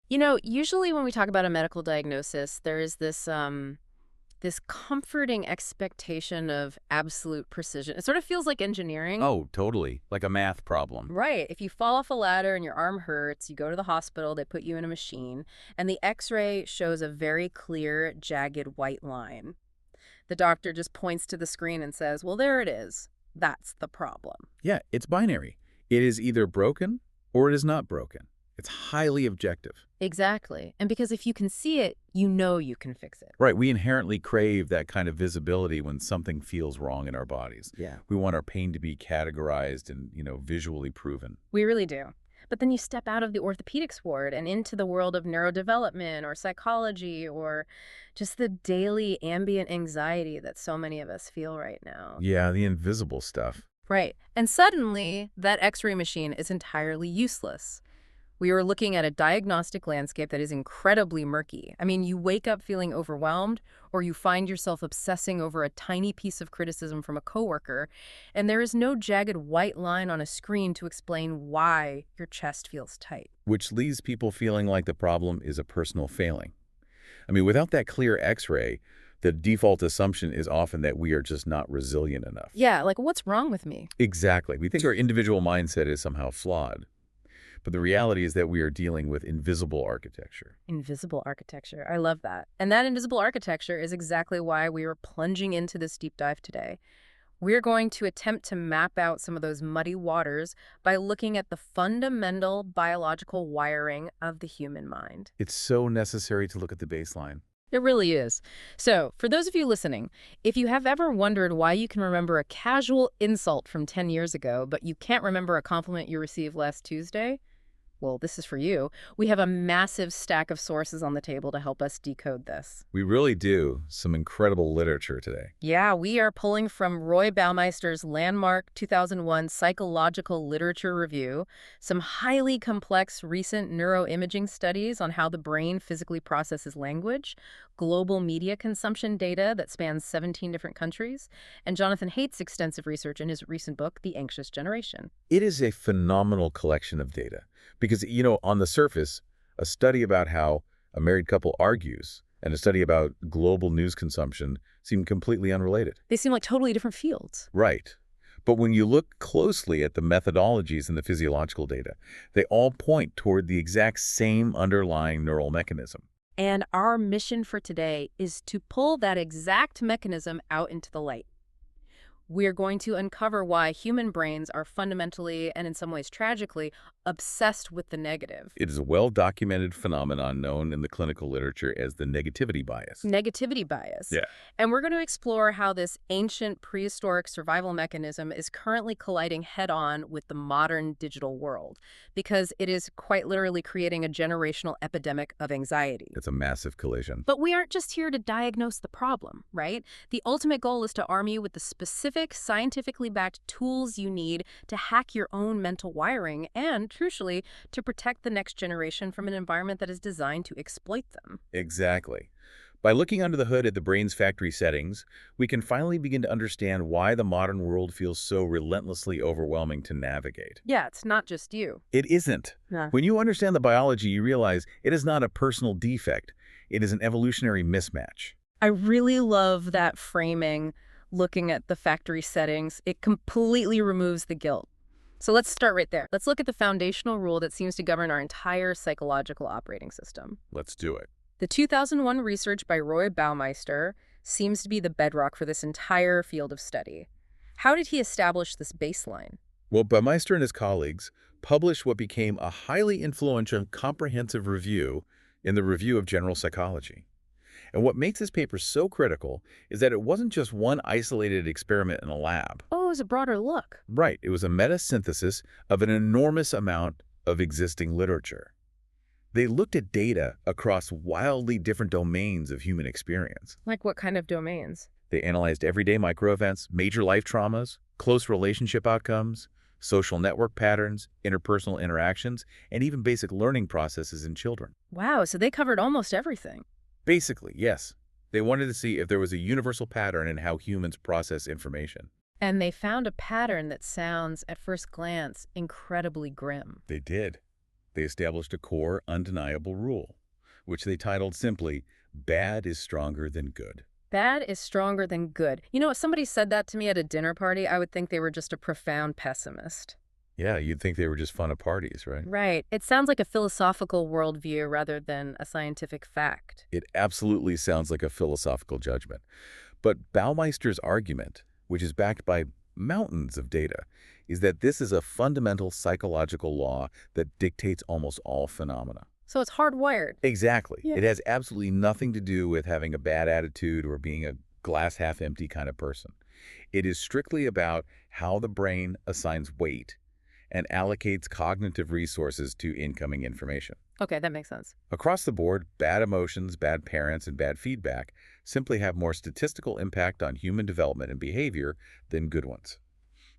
You know, usually when we talk about a medical diagnosis, there is this comforting expectation of absolute precision. It sort of feels like engineering. Oh, totally. Like a math problem. Right. If you fall off a ladder and your arm hurts, you go to the hospital, they put you in a machine, and the x-ray shows a very clear, jagged white line. The doctor just points to the screen and says, "Well, there it is. That's the problem." Yeah, it's binary. It is either broken or it is not broken. It's highly objective. Exactly. And because if you can see it, you know you can fix it. Right, we inherently crave that kind of visibility when something feels wrong in our bodies. Yeah. We want our pain to be categorized and, visually proven. We really do. But then you step out of the orthopedics ward and into the world of neurodevelopment or psychology or just the daily ambient anxiety that so many of us feel right now. Yeah, the invisible stuff. Right. And suddenly, that x-ray machine is entirely useless. We are looking at a diagnostic landscape that is incredibly murky. I mean, you wake up feeling overwhelmed, or you find yourself obsessing over a tiny piece of criticism from a coworker, and there is no jagged white line on a screen to explain why your chest feels tight. Which leaves people feeling like the problem is a personal failing. I mean, without that clear x-ray, the default assumption is often that we are just not resilient enough. Yeah, like what's wrong with me? Exactly. We think our individual mindset is somehow flawed. But the reality is that we are dealing with invisible architecture. Invisible architecture. I love that. And that invisible architecture is exactly why we are plunging into this deep dive today. We're going to attempt to map out some of those muddy waters by looking at the fundamental biological wiring of the human mind. It's so necessary to look at the baseline. It really is. So, for those of you listening, if you have ever wondered why you can remember a casual insult from 10 years ago, but you can't remember a compliment you received last Tuesday, well, this is for you. We have a massive stack of sources on the table to help us decode this. We really do. Some incredible literature today. Yeah, we are pulling from Roy Baumeister's landmark 2001 Psychological Literature Review, some highly complex recent neuroimaging studies on how the brain physically processes language, global media consumption data that spans 17 different countries, and Jonathan Haidt's extensive research in his recent book, The Anxious Generation. It is a phenomenal collection of data because, on the surface, a study about how a married couple argues and a study about global news consumption seem completely unrelated. They seem like totally different fields. Right. But when you look closely at the methodologies and the physiological data, they all point toward the exact same underlying neural mechanism. And our mission for today is to pull that exact mechanism out into the light. We're going to uncover why human brains are fundamentally, and in some ways tragically, obsessed with the negative. It is a well-documented phenomenon known in the clinical literature as the negativity bias. Negativity bias. Yeah. And we're going to explore how this ancient prehistoric survival mechanism is currently colliding head-on with the modern digital world, because it is quite literally creating a generational epidemic of anxiety. It's a massive collision. But we aren't just here to diagnose the problem, right? The ultimate goal is to arm you with the specific, scientifically backed tools you need to hack your own mental wiring and, crucially, to protect the next generation from an environment that is designed to exploit them. Exactly. By looking under the hood at the brain's factory settings, we can finally begin to understand why the modern world feels so relentlessly overwhelming to navigate. Yeah, it's not just you. It isn't. Yeah. When you understand the biology, you realize it is not a personal defect. It is an evolutionary mismatch. I really love that framing, looking at the factory settings. It completely removes the guilt. So let's start right there. Let's look at the foundational rule that seems to govern our entire psychological operating system. Let's do it. The 2001 research by Roy Baumeister seems to be the bedrock for this entire field of study. How did he establish this baseline? Well, Baumeister and his colleagues published what became a highly influential comprehensive review in the Review of General Psychology. And what makes this paper so critical is that it wasn't just one isolated experiment in a lab. Oh, it was a broader look. Right, it was a meta-synthesis of an enormous amount of existing literature. They looked at data across wildly different domains of human experience. Like what kind of domains? They analyzed everyday microevents, major life traumas, close relationship outcomes, social network patterns, interpersonal interactions, and even basic learning processes in children. Wow, so they covered almost everything. Basically, yes. They wanted to see if there was a universal pattern in how humans process information. And they found a pattern that sounds, at first glance, incredibly grim. They did. They established a core, undeniable rule, which they titled simply, "Bad is stronger than good." Bad is stronger than good. You know, if somebody said that to me at a dinner party, I would think they were just a profound pessimist. Yeah, you'd think they were just fun at parties, right? Right. It sounds like a philosophical worldview rather than a scientific fact. It absolutely sounds like a philosophical judgment. But Baumeister's argument, which is backed by mountains of data, is that this is a fundamental psychological law that dictates almost all phenomena. So it's hardwired. Exactly. Yeah. It has absolutely nothing to do with having a bad attitude or being a glass half empty kind of person. It is strictly about how the brain assigns weight and allocates cognitive resources to incoming information. Okay, that makes sense. Across the board, bad emotions, bad parents, and bad feedback simply have more statistical impact on human development and behavior than good ones.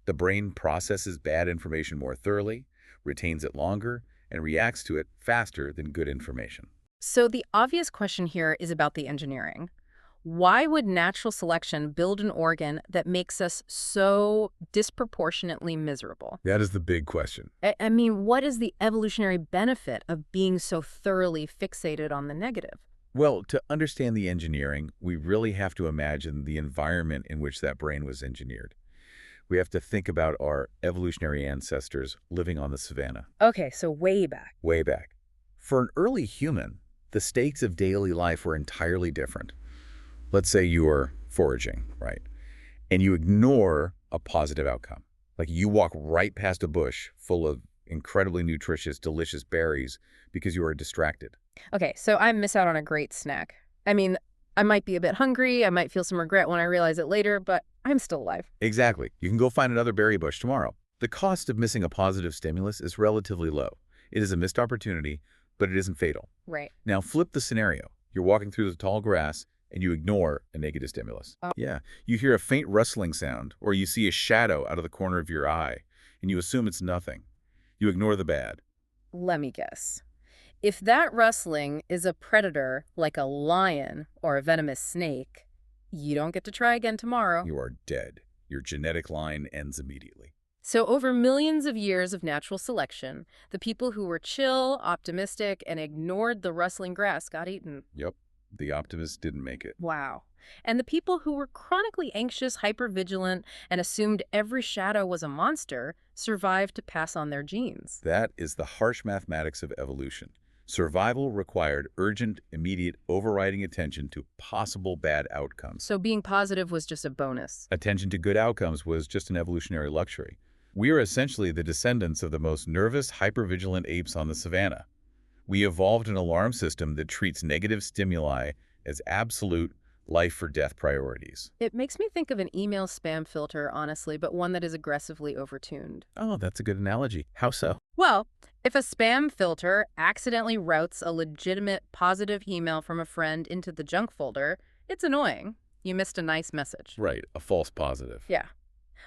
The brain processes bad information more thoroughly, retains it longer, and reacts to it faster than good information. So the obvious question here is about the engineering. Why would natural selection build an organ that makes us so disproportionately miserable? That is the big question. I mean, what is the evolutionary benefit of being so thoroughly fixated on the negative? Well, to understand the engineering, we really have to imagine the environment in which that brain was engineered. We have to think about our evolutionary ancestors living on the savanna, Okay, so way back. way back. For an early human, the stakes of daily life were entirely different. Let's say you are foraging, right? And you ignore a positive outcome. Like you walk right past a bush full of incredibly nutritious, delicious berries because you are distracted. Okay, so I miss out on a great snack. I mean, I might be a bit hungry, I might feel some regret when I realize it later, but I'm still alive. Exactly. You can go find another berry bush tomorrow. The cost of missing a positive stimulus is relatively low. It is a missed opportunity, but it isn't fatal. Right. Now flip the scenario. You're walking through the tall grass and you ignore a negative stimulus. Yeah, you hear a faint rustling sound or you see a shadow out of the corner of your eye and you assume it's nothing. You ignore the bad. Let me guess. If that rustling is a predator like a lion or a venomous snake, you don't get to try again tomorrow. You are dead. Your genetic line ends immediately. So over millions of years of natural selection, the people who were chill, optimistic, and ignored the rustling grass got eaten. Yep, the optimist didn't make it. Wow. And the people who were chronically anxious, hypervigilant, and assumed every shadow was a monster survived to pass on their genes. That is the harsh mathematics of evolution. Survival required urgent, immediate, overriding attention to possible bad outcomes. So being positive was just a bonus. Attention to good outcomes was just an evolutionary luxury. We are essentially the descendants of the most nervous, hypervigilant apes on the savanna. We evolved an alarm system that treats negative stimuli as absolute life-or-death priorities. It makes me think of an email spam filter, honestly, but one that is aggressively overtuned. Oh, that's a good analogy. How so? Well, if a spam filter accidentally routes a legitimate positive email from a friend into the junk folder, it's annoying. You missed a nice message. Right, a false positive. Yeah.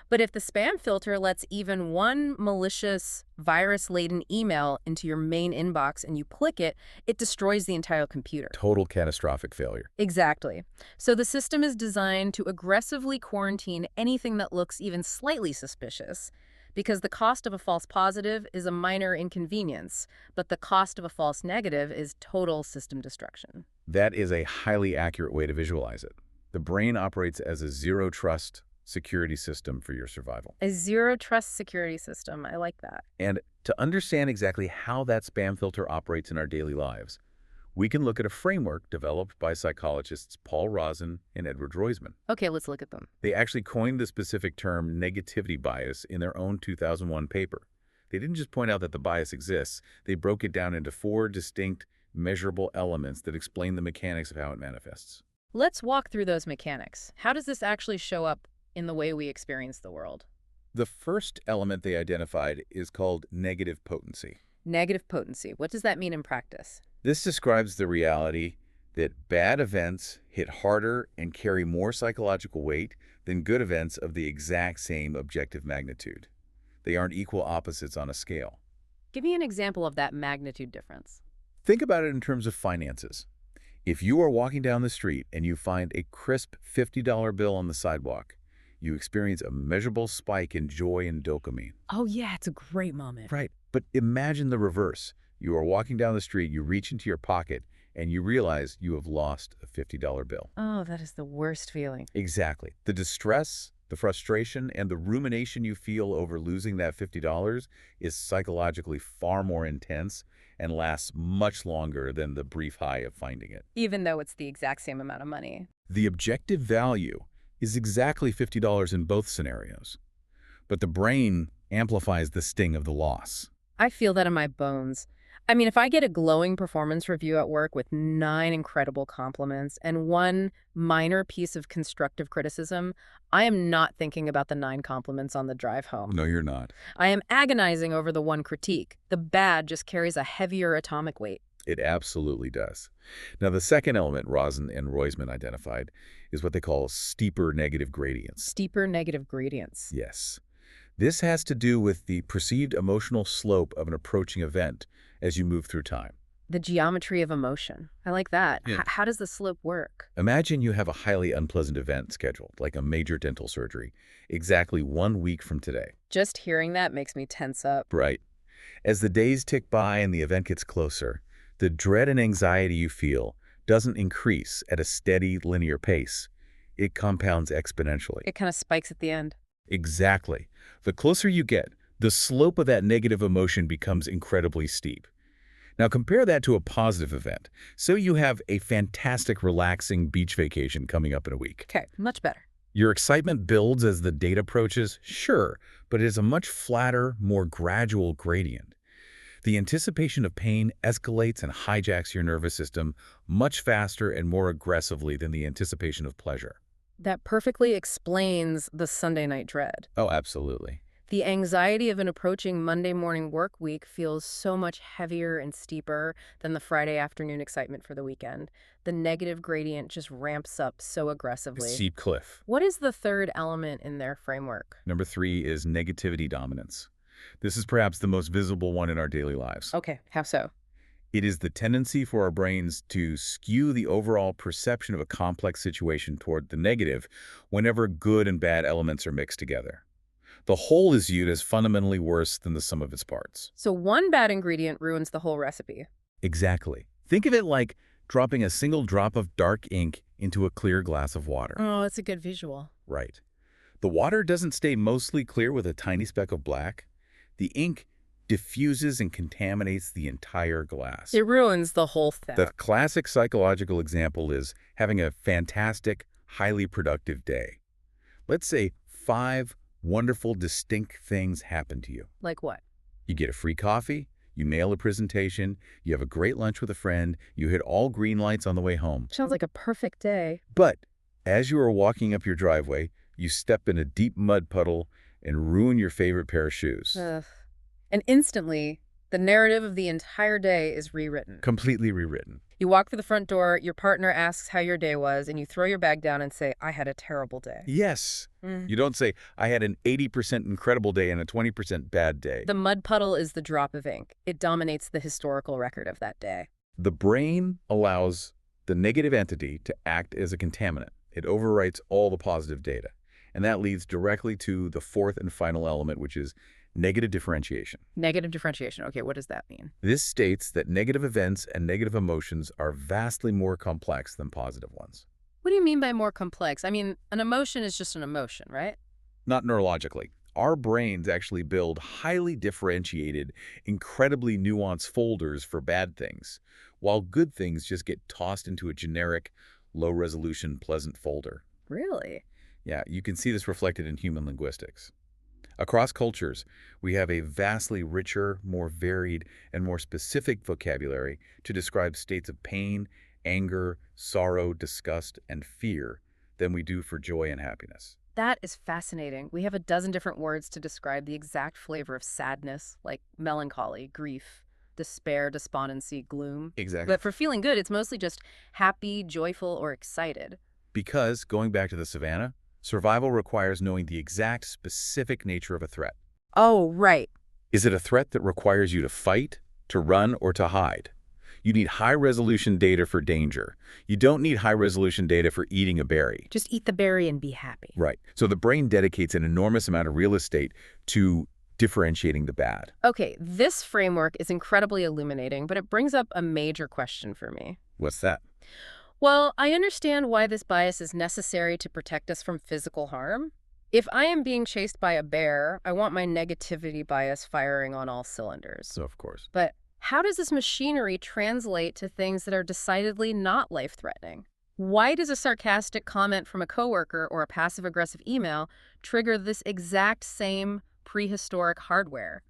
But if the spam filter lets even one malicious, virus-laden email into your main inbox and you click it, it destroys the entire computer. Total catastrophic failure. Exactly. So the system is designed to aggressively quarantine anything that looks even slightly suspicious, because the cost of a false positive is a minor inconvenience, but the cost of a false negative is total system destruction. That is a highly accurate way to visualize it. The brain operates as a zero-trust security system for your survival. A zero-trust security system. I like that. And to understand exactly how that spam filter operates in our daily lives, we can look at a framework developed by psychologists Paul Rozin and Edward Roizman. Okay, let's look at them. They actually coined the specific term negativity bias in their own 2001 paper. They didn't just point out that the bias exists, they broke it down into 4 distinct, measurable elements that explain the mechanics of how it manifests. Let's walk through those mechanics. How does this actually show up in the way we experience the world? The first element they identified is called negative potency. Negative potency. What does that mean in practice? This describes the reality that bad events hit harder and carry more psychological weight than good events of the exact same objective magnitude. They aren't equal opposites on a scale. Give me an example of that magnitude difference. Think about it in terms of finances. If you are walking down the street and you find a crisp $50 bill on the sidewalk, you experience a measurable spike in joy and dopamine. Oh yeah, it's a great moment. Right. But imagine the reverse. You are walking down the street, you reach into your pocket, and you realize you have lost a $50 bill. Oh, that is the worst feeling. Exactly. The distress, the frustration, and the rumination you feel over losing that $50 is psychologically far more intense and lasts much longer than the brief high of finding it. Even though it's the exact same amount of money. The objective value is exactly $50 in both scenarios, but the brain amplifies the sting of the loss. I feel that in my bones. I mean, if I get a glowing performance review at work with 9 incredible compliments and 1 minor piece of constructive criticism, I am not thinking about the 9 compliments on the drive home. No, you're not. I am agonizing over the 1 critique. The bad just carries a heavier atomic weight. It absolutely does. Now, the second element Rosen and Roisman identified is what they call steeper negative gradients. Steeper negative gradients. Yes. This has to do with the perceived emotional slope of an approaching event as you move through time. The geometry of emotion. I like that. Yeah. How does the slope work? Imagine you have a highly unpleasant event scheduled, like a major dental surgery, exactly 1 week from today. Just hearing that makes me tense up. Right. As the days tick by and the event gets closer, the dread and anxiety you feel doesn't increase at a steady, linear pace. It compounds exponentially. It kind of spikes at the end. Exactly. The closer you get, the slope of that negative emotion becomes incredibly steep. Now compare that to a positive event. So you have a fantastic, relaxing beach vacation coming up in a week. Okay, much better. Your excitement builds as the date approaches, sure, but it is a much flatter, more gradual gradient. The anticipation of pain escalates and hijacks your nervous system much faster and more aggressively than the anticipation of pleasure. That perfectly explains the Sunday night dread. Oh, absolutely. The anxiety of an approaching Monday morning work week feels so much heavier and steeper than the Friday afternoon excitement for the weekend. The negative gradient just ramps up so A aggressively. steep cliff. What is the third element in their framework? Number 3 is negativity dominance. This is perhaps the most visible one in our daily lives. Okay, how so? It is the tendency for our brains to skew the overall perception of a complex situation toward the negative whenever good and bad elements are mixed together. The whole is viewed as fundamentally worse than the sum of its parts. So one bad ingredient ruins the whole recipe. Exactly. Think of it like dropping a single drop of dark ink into a clear glass of water. Oh, that's a good visual. Right. The water doesn't stay mostly clear with a tiny speck of black. The ink diffuses and contaminates the entire glass. It ruins the whole thing. The classic psychological example is having a fantastic, highly productive day. Let's say 5 wonderful, distinct things happen to you. Like what? You get a free coffee, you nail a presentation, you have a great lunch with a friend, you hit all green lights on the way home. Sounds like a perfect day. But as you are walking up your driveway, you step in a deep mud puddle and ruin your favorite pair of shoes. Ugh. And instantly, the narrative of the entire day is rewritten. Completely rewritten. You walk through the front door, your partner asks how your day was, and you throw your bag down and say, I had a terrible day. Yes. You don't say, I had an 80% incredible day and a 20% bad day. The mud puddle is the drop of ink. It dominates the historical record of that day. The brain allows the negative entity to act as a contaminant. It overwrites all the positive data. And that leads directly to the fourth and final element, which is negative differentiation. Negative differentiation. Okay, what does that mean? This states that negative events and negative emotions are vastly more complex than positive ones. What do you mean by more complex? I mean, an emotion is just an emotion, right? Not neurologically. Our brains actually build highly differentiated, incredibly nuanced folders for bad things, while good things just get tossed into a generic, low-resolution, pleasant folder. Really? Yeah, you can see this reflected in human linguistics. Across cultures, we have a vastly richer, more varied, and more specific vocabulary to describe states of pain, anger, sorrow, disgust, and fear than we do for joy and happiness. That is fascinating. We have a dozen different words to describe the exact flavor of sadness, like melancholy, grief, despair, despondency, gloom. Exactly. But for feeling good, it's mostly just happy, joyful, or excited. Because, going back to the savannah, survival requires knowing the exact specific nature of a threat. Oh, right. Is it a threat that requires you to fight, to run, or to hide? You need high-resolution data for danger. You don't need high-resolution data for eating a berry. Just eat the berry and be happy. Right. So the brain dedicates an enormous amount of real estate to differentiating the bad. Okay, this framework is incredibly illuminating, but it brings up a major question for me. What's that? Well, I understand why this bias is necessary to protect us from physical harm. If I am being chased by a bear, I want my negativity bias firing on all cylinders. So, of course. But how does this machinery translate to things that are decidedly not life-threatening? Why does a sarcastic comment from a coworker or a passive-aggressive email trigger this exact same prehistoric hardware?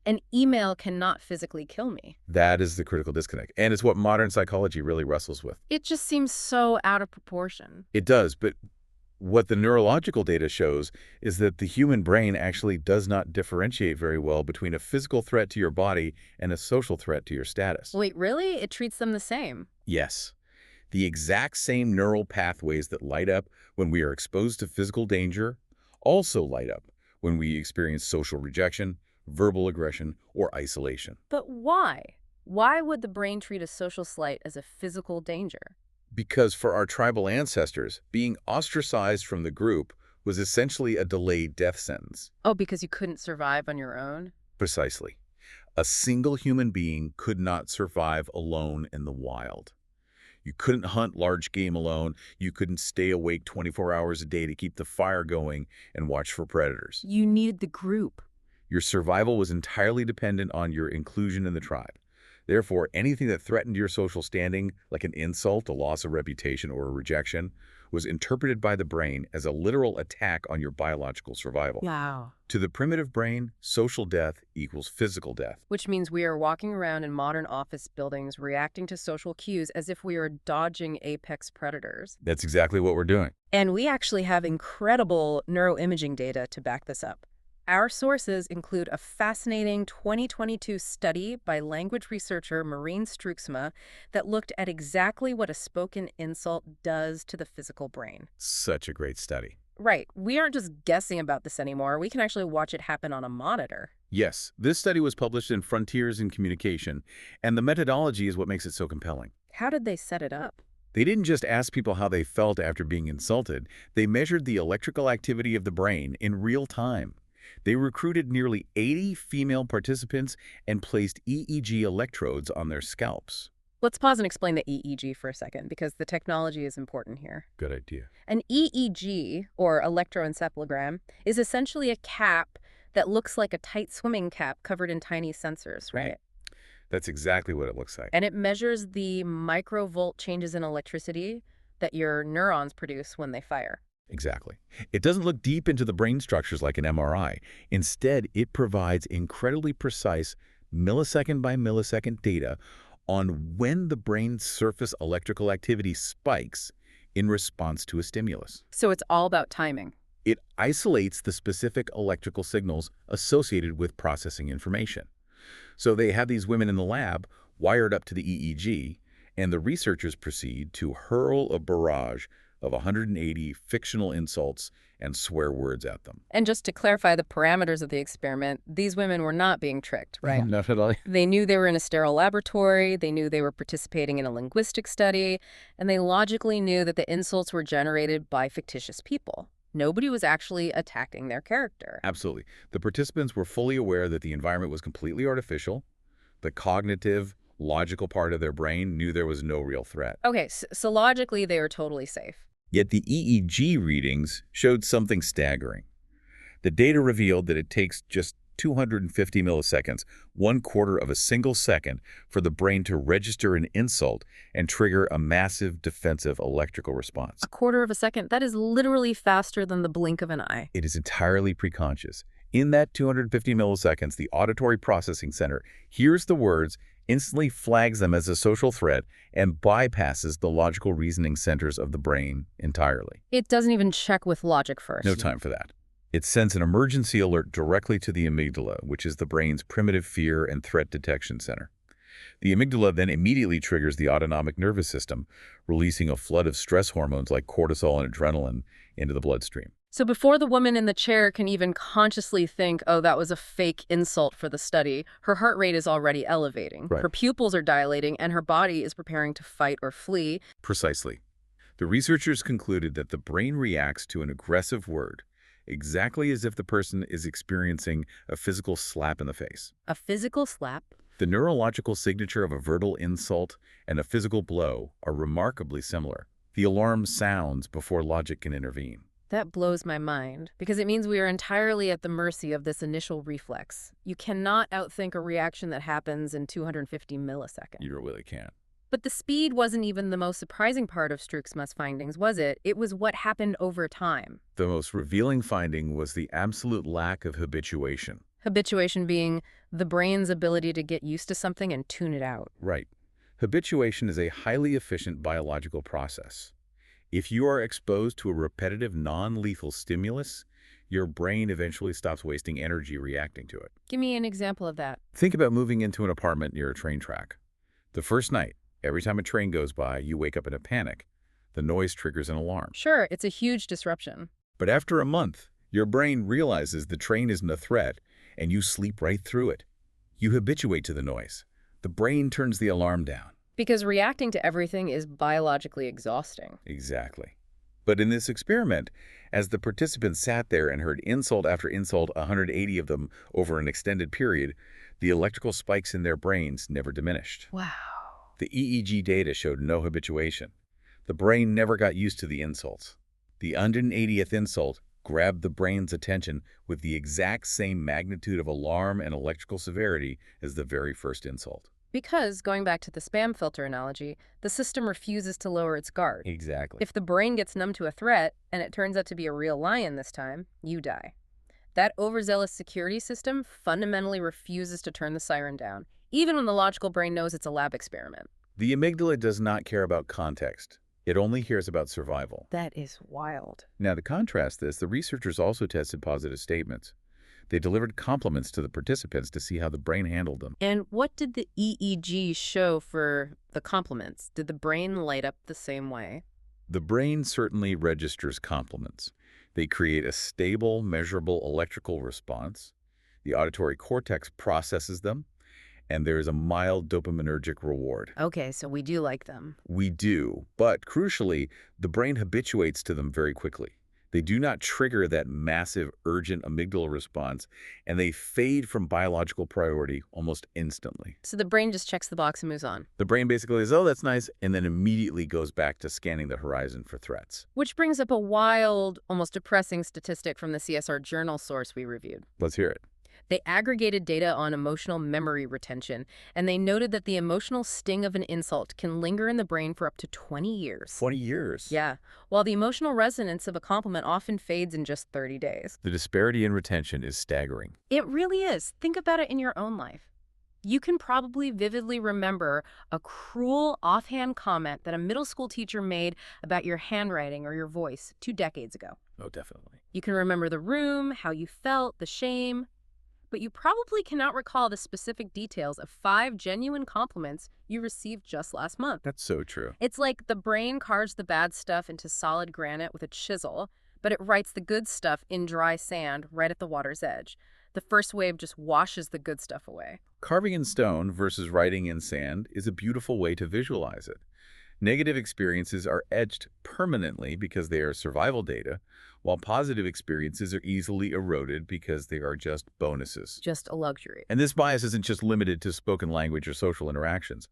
An email cannot physically kill me. That is the critical disconnect. And it's what modern psychology really wrestles with. It just seems so out of proportion. It does, but what the neurological data shows is that the human brain actually does not differentiate very well between a physical threat to your body and a social threat to your status. Wait, really? It treats them the same? Yes. The exact same neural pathways that light up when we are exposed to physical danger also light up when we experience social rejection, verbal aggression, or isolation. But why? Why would the brain treat a social slight as a physical danger? Because for our tribal ancestors, being ostracized from the group was essentially a delayed death sentence. Oh, because you couldn't survive on your own? Precisely. A single human being could not survive alone in the wild. You couldn't hunt large game alone. You couldn't stay awake 24 hours a day to keep the fire going and watch for predators. You needed the group. Your survival was entirely dependent on your inclusion in the tribe. Therefore, anything that threatened your social standing, like an insult, a loss of reputation, or a rejection, was interpreted by the brain as a literal attack on your biological survival. Wow. To the primitive brain, social death equals physical death. Which means we are walking around in modern office buildings reacting to social cues as if we are dodging apex predators. That's exactly what we're doing. And we actually have incredible neuroimaging data to back this up. Our sources include a fascinating 2022 study by language researcher Maureen Struxma that looked at exactly what a spoken insult does to the physical brain. Such a great study. Right. We aren't just guessing about this anymore. We can actually watch it happen on a monitor. Yes, this study was published in Frontiers in Communication, and the methodology is what makes it so compelling. How did they set it up? They didn't just ask people how they felt after being insulted. They measured the electrical activity of the brain in real time. They recruited nearly 80 female participants and placed EEG electrodes on their scalps. Let's pause and explain the EEG for a second, because the technology is important here. Good idea. An EEG, or electroencephalogram, is essentially a cap that looks like a tight swimming cap covered in tiny sensors, right? That's exactly what it looks like. And it measures the microvolt changes in electricity that your neurons produce when they fire. Exactly. It doesn't look deep into the brain structures like an MRI. Instead, it provides incredibly precise millisecond by millisecond data on when the brain's surface electrical activity spikes in response to a stimulus. So it's all about timing. It isolates the specific electrical signals associated with processing information. So they have these women in the lab wired up to the EEG, and the researchers proceed to hurl a barrage of 180 fictional insults and swear words at them. And just to clarify the parameters of the experiment, these women were not being tricked, right? Not at all. They knew they were in a sterile laboratory, they knew they were participating in a linguistic study, and they logically knew that the insults were generated by fictitious people. Nobody was actually attacking their character. Absolutely. The participants were fully aware that the environment was completely artificial. The cognitive, logical part of their brain knew there was no real threat. Okay, so logically they were totally safe. Yet the EEG readings showed something staggering. The data revealed that it takes just 250 milliseconds, 1/4 of a single second, for the brain to register an insult and trigger a massive defensive electrical response. 1/4 of a second? That is literally faster than the blink of an eye. It is entirely preconscious. In that 250 milliseconds, the auditory processing center hears the words, instantly flags them as a social threat, and bypasses the logical reasoning centers of the brain entirely. It doesn't even check with logic first. No time for that. It sends an emergency alert directly to the amygdala, which is the brain's primitive fear and threat detection center. The amygdala then immediately triggers the autonomic nervous system, releasing a flood of stress hormones like cortisol and adrenaline into the bloodstream. So before the woman in the chair can even consciously think, oh, that was a fake insult for the study, her heart rate is already elevating. Right. Her pupils are dilating, and her body is preparing to fight or flee. Precisely. The researchers concluded that the brain reacts to an aggressive word exactly as if the person is experiencing a physical slap in the face. A physical slap? The neurological signature of a verbal insult and a physical blow are remarkably similar. The alarm sounds before logic can intervene. That blows my mind, because it means we are entirely at the mercy of this initial reflex. You cannot outthink a reaction that happens in 250 milliseconds. You really can't. But the speed wasn't even the most surprising part of Strook's findings, was it? It was what happened over time. The most revealing finding was the absolute lack of habituation. Habituation being the brain's ability to get used to something and tune it out. Right. Habituation is a highly efficient biological process. If you are exposed to a repetitive, non-lethal stimulus, your brain eventually stops wasting energy reacting to it. Give me an example of that. Think about moving into an apartment near a train track. The first night, every time a train goes by, you wake up in a panic. The noise triggers an alarm. Sure, it's a huge disruption. But after a month, your brain realizes the train isn't a threat, and you sleep right through it. You habituate to the noise. The brain turns the alarm down. Because reacting to everything is biologically exhausting. Exactly. But in this experiment, as the participants sat there and heard insult after insult, 180 of them over an extended period, the electrical spikes in their brains never diminished. Wow. The EEG data showed no habituation. The brain never got used to the insults. The 180th insult grabbed the brain's attention with the exact same magnitude of alarm and electrical severity as the very first insult. Because, going back to the spam filter analogy, the system refuses to lower its guard. Exactly. If the brain gets numb to a threat, and it turns out to be a real lion this time, you die. That overzealous security system fundamentally refuses to turn the siren down, even when the logical brain knows it's a lab experiment. The amygdala does not care about context. It only cares about survival. That is wild. Now, to contrast this, the researchers also tested positive statements. They delivered compliments to the participants to see how the brain handled them. And what did the EEG show for the compliments? Did the brain light up the same way? The brain certainly registers compliments. They create a stable, measurable electrical response. The auditory cortex processes them, and there is a mild dopaminergic reward. Okay, so we do like them. We do, but crucially, the brain habituates to them very quickly. They do not trigger that massive, urgent amygdala response, and they fade from biological priority almost instantly. So the brain just checks the box and moves on. The brain basically says, oh, that's nice, and then immediately goes back to scanning the horizon for threats. Which brings up a wild, almost depressing statistic from the CSR journal source we reviewed. Let's hear it. They aggregated data on emotional memory retention, and they noted that the emotional sting of an insult can linger in the brain for up to 20 years. 20 years? Yeah, while the emotional resonance of a compliment often fades in just 30 days. The disparity in retention is staggering. It really is. Think about it in your own life. You can probably vividly remember a cruel, offhand comment that a middle school teacher made about your handwriting or your voice 2 decades ago. Oh, definitely. You can remember the room, how you felt, the shame, but you probably cannot recall the specific details of 5 genuine compliments you received just last month. That's so true. It's like the brain carves the bad stuff into solid granite with a chisel, but it writes the good stuff in dry sand right at the water's edge. The first wave just washes the good stuff away. Carving in stone versus writing in sand is a beautiful way to visualize it. Negative experiences are etched permanently because they are survival data, while positive experiences are easily eroded because they are just bonuses. Just a luxury. And this bias isn't just limited to spoken language or social interactions.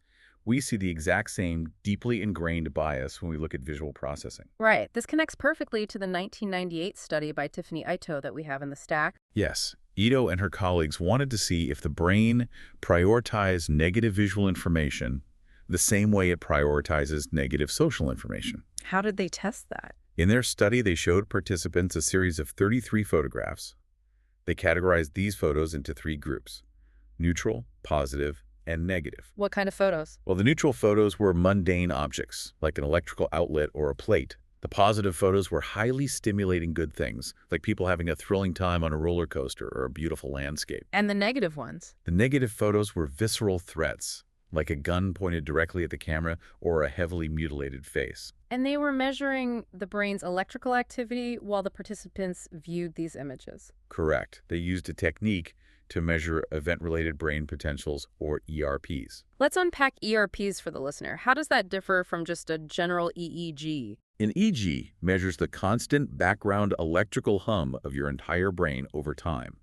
We see the exact same deeply ingrained bias when we look at visual processing. Right. This connects perfectly to the 1998 study by Tiffany Ito that we have in the stack. Yes, Ito and her colleagues wanted to see if the brain prioritized negative visual information the same way it prioritizes negative social information. How did they test that? In their study, they showed participants a series of 33 photographs. They categorized these photos into 3 groups: neutral, positive, and negative. What kind of photos? Well, the neutral photos were mundane objects, like an electrical outlet or a plate. The positive photos were highly stimulating good things, like people having a thrilling time on a roller coaster or a beautiful landscape. And the negative ones? The negative photos were visceral threats, like a gun pointed directly at the camera or a heavily mutilated face. And they were measuring the brain's electrical activity while the participants viewed these images. Correct. They used a technique to measure event-related brain potentials, or ERPs. Let's unpack ERPs for the listener. How does that differ from just a general EEG? An EEG measures the constant background electrical hum of your entire brain over time.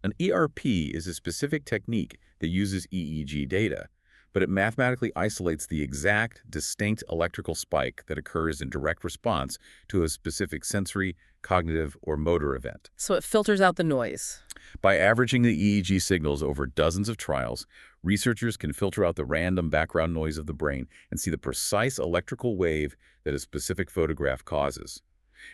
An ERP is a specific technique that uses EEG data, but it mathematically isolates the exact, distinct electrical spike that occurs in direct response to a specific sensory, cognitive, or motor event. So it filters out the noise. By averaging the EEG signals over dozens of trials, researchers can filter out the random background noise of the brain and see the precise electrical wave that a specific photograph causes.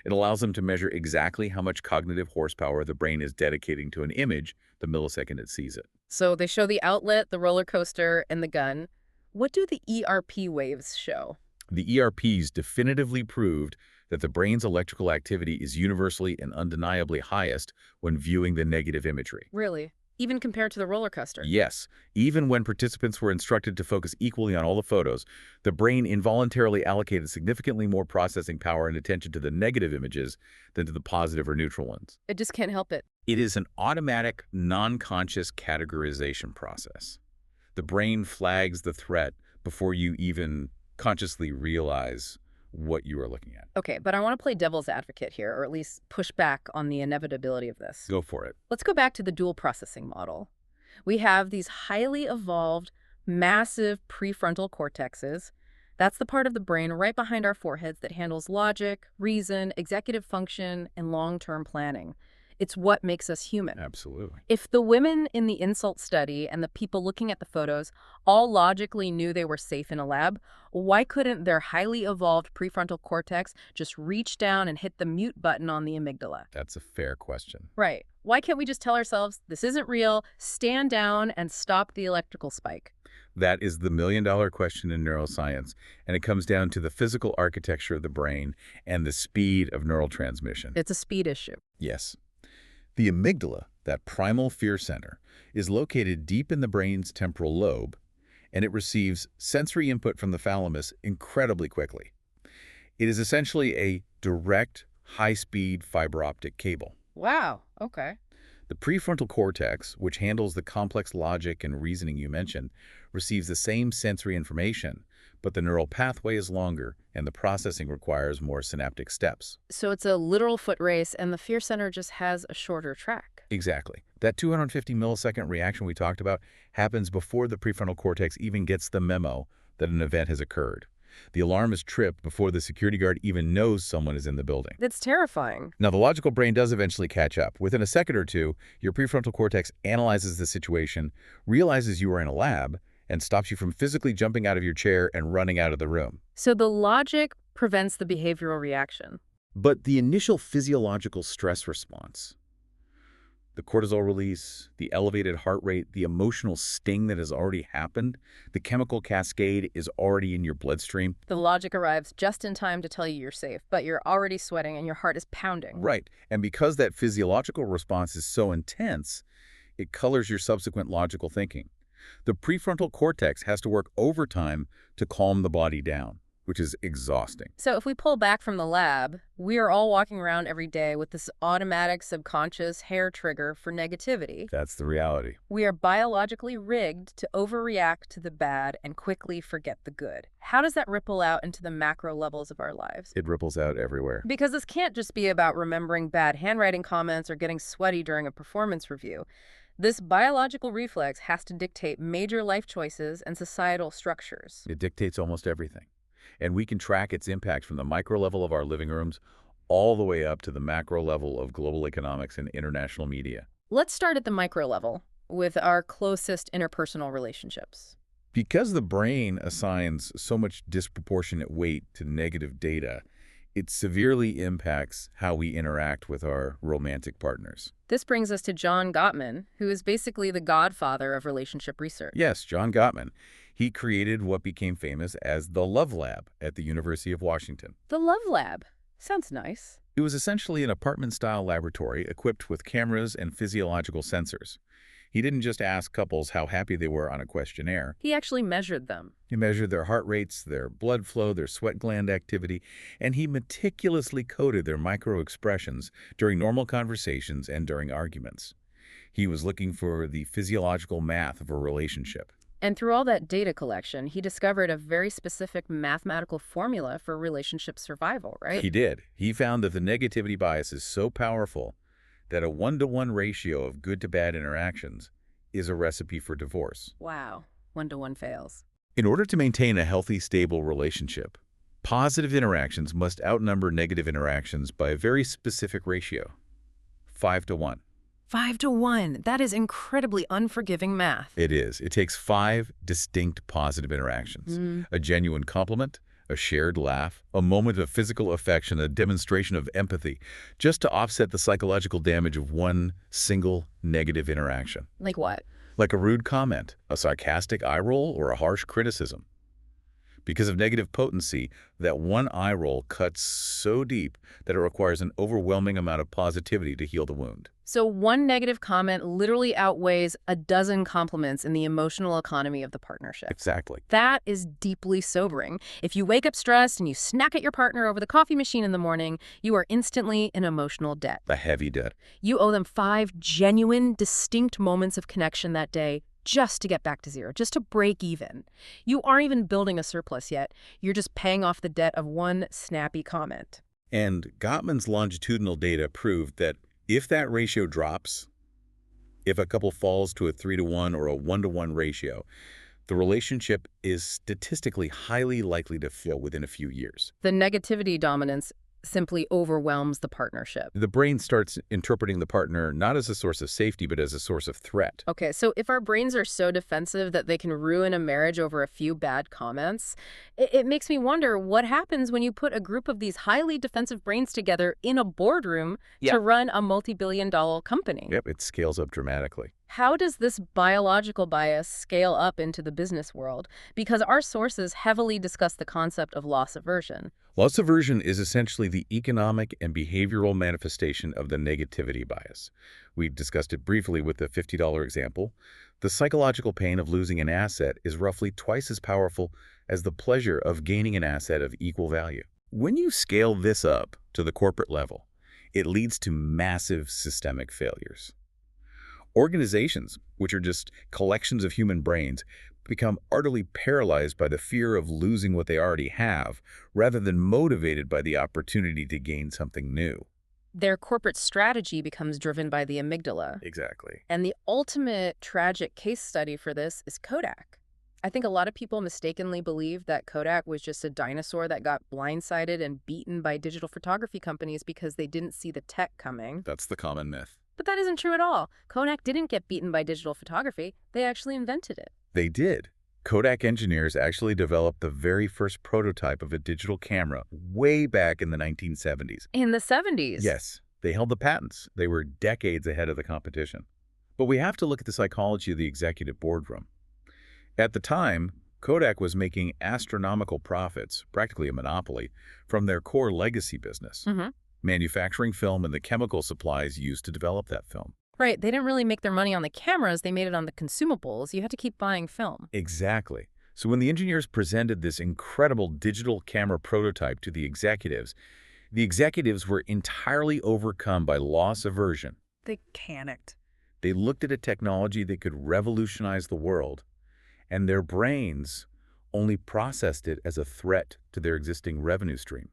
It allows them to measure exactly how much cognitive horsepower the brain is dedicating to an image the millisecond it sees it. So they show the outlet, the roller coaster, and the gun. What do the ERP waves show? The ERPs definitively proved that the brain's electrical activity is universally and undeniably highest when viewing the negative imagery. Really? Even compared to the roller coaster? Yes, even when participants were instructed to focus equally on all the photos, the brain involuntarily allocated significantly more processing power and attention to the negative images than to the positive or neutral ones. It just can't help it. It is an automatic, non-conscious categorization process. The brain flags the threat before you even consciously realize what you are looking at. Okay, but I want to play devil's advocate here, or at least push back on the inevitability of this. Go for it. Let's go back to the dual processing model. We have these highly evolved, massive prefrontal cortexes. That's the part of the brain right behind our foreheads that handles logic, reason, executive function, and long-term planning. It's what makes us human. Absolutely. If the women in the insult study and the people looking at the photos all logically knew they were safe in a lab, why couldn't their highly evolved prefrontal cortex just reach down and hit the mute button on the amygdala? That's a fair question. Right. Why can't we just tell ourselves, this isn't real, stand down, and stop the electrical spike? That is the million-dollar question in neuroscience, and it comes down to the physical architecture of the brain and the speed of neural transmission. It's a speed issue. Yes. The amygdala, that primal fear center, is located deep in the brain's temporal lobe, and it receives sensory input from the thalamus incredibly quickly. It is essentially a direct, high-speed fiber optic cable. Wow. Okay. The prefrontal cortex, which handles the complex logic and reasoning you mentioned, receives the same sensory information, but the neural pathway is longer and the processing requires more synaptic steps. So it's a literal foot race, and the fear center just has a shorter track. Exactly. That 250 millisecond reaction we talked about happens before the prefrontal cortex even gets the memo that an event has occurred. The alarm is tripped before the security guard even knows someone is in the building. That's terrifying. Now, the logical brain does eventually catch up. Within a second or two, your prefrontal cortex analyzes the situation, realizes you are in a lab, and stops you from physically jumping out of your chair and running out of the room. So the logic prevents the behavioral reaction. But the initial physiological stress response, the cortisol release, the elevated heart rate, the emotional sting that has already happened, the chemical cascade is already in your bloodstream. The logic arrives just in time to tell you you're safe, but you're already sweating and your heart is pounding. Right. And because that physiological response is so intense, it colors your subsequent logical thinking. The prefrontal cortex has to work overtime to calm the body down, which is exhausting. So if we pull back from the lab, we are all walking around every day with this automatic subconscious hair trigger for negativity. That's the reality. We are biologically rigged to overreact to the bad and quickly forget the good. How does that ripple out into the macro levels of our lives? It ripples out everywhere. Because this can't just be about remembering bad handwriting comments or getting sweaty during a performance review. This biological reflex has to dictate major life choices and societal structures. It dictates almost everything. And we can track its impact from the micro level of our living rooms all the way up to the macro level of global economics and international media. Let's start at the micro level with our closest interpersonal relationships. Because the brain assigns so much disproportionate weight to negative data, it severely impacts how we interact with our romantic partners. This brings us to John Gottman, who is basically the godfather of relationship research. Yes, John Gottman. He created what became famous as the Love Lab at the University of Washington. The Love Lab. Sounds nice. It was essentially an apartment-style laboratory equipped with cameras and physiological sensors. He didn't just ask couples how happy they were on a questionnaire. He actually measured them. He measured their heart rates, their blood flow, their sweat gland activity, and he meticulously coded their micro-expressions during normal conversations and during arguments. He was looking for the physiological math of a relationship. And through all that data collection, he discovered a very specific mathematical formula for relationship survival, right? He did. He found that the negativity bias is so powerful that a one-to-one ratio of good to bad interactions is a recipe for divorce. Wow. One-to-one fails. In order to maintain a healthy, stable relationship, positive interactions must outnumber negative interactions by a very specific ratio, 5-to-1. 5-to-1. That is incredibly unforgiving math. It is. It takes 5 distinct positive interactions. A genuine compliment, a shared laugh, a moment of physical affection, a demonstration of empathy, just to offset the psychological damage of one single negative interaction. Like what? Like a rude comment, a sarcastic eye roll, or a harsh criticism. Because of negative potency, that one eye roll cuts so deep that it requires an overwhelming amount of positivity to heal the wound. So one negative comment literally outweighs a dozen compliments in the emotional economy of the partnership. Exactly. That is deeply sobering. If you wake up stressed and you snack at your partner over the coffee machine in the morning, you are instantly in emotional debt. A heavy debt. You owe them 5 genuine, distinct moments of connection that day just to get back to zero, just to break even. You aren't even building a surplus yet. You're just paying off the debt of one snappy comment. And Gottman's longitudinal data proved that if that ratio drops, if a couple falls to a 3-to-1 or a 1-to-1 ratio, the relationship is statistically highly likely to fail within a few years. The negativity dominance simply overwhelms the partnership. The brain starts interpreting the partner not as a source of safety, but as a source of threat. Okay, so if our brains are so defensive that they can ruin a marriage over a few bad comments, it makes me wonder what happens when you put a group of these highly defensive brains together in a boardroom to run a multi-billion-dollar company. Yep, it scales up dramatically. How does this biological bias scale up into the business world? Because our sources heavily discuss the concept of loss aversion. Loss aversion is essentially the economic and behavioral manifestation of the negativity bias. We discussed it briefly with the $50 example. The psychological pain of losing an asset is roughly twice as powerful as the pleasure of gaining an asset of equal value. When you scale this up to the corporate level, it leads to massive systemic failures. Organizations, which are just collections of human brains, become utterly paralyzed by the fear of losing what they already have, rather than motivated by the opportunity to gain something new. Their corporate strategy becomes driven by the amygdala. Exactly. And the ultimate tragic case study for this is Kodak. I think a lot of people mistakenly believe that Kodak was just a dinosaur that got blindsided and beaten by digital photography companies because they didn't see the tech coming. That's the common myth. But that isn't true at all. Kodak didn't get beaten by digital photography. They actually invented it. They did. Kodak engineers actually developed the very first prototype of a digital camera way back in the 1970s. In the 70s? Yes, they held the patents. They were decades ahead of the competition. But we have to look at the psychology of the executive boardroom. At the time, Kodak was making astronomical profits, practically a monopoly, from their core legacy business. Manufacturing film and the chemical supplies used to develop that film. Right, they didn't really make their money on the cameras, they made it on the consumables. You had to keep buying film. Exactly. So when the engineers presented this incredible digital camera prototype to the executives were entirely overcome by loss aversion. They panicked. They looked at a technology that could revolutionize the world, and their brains only processed it as a threat to their existing revenue stream.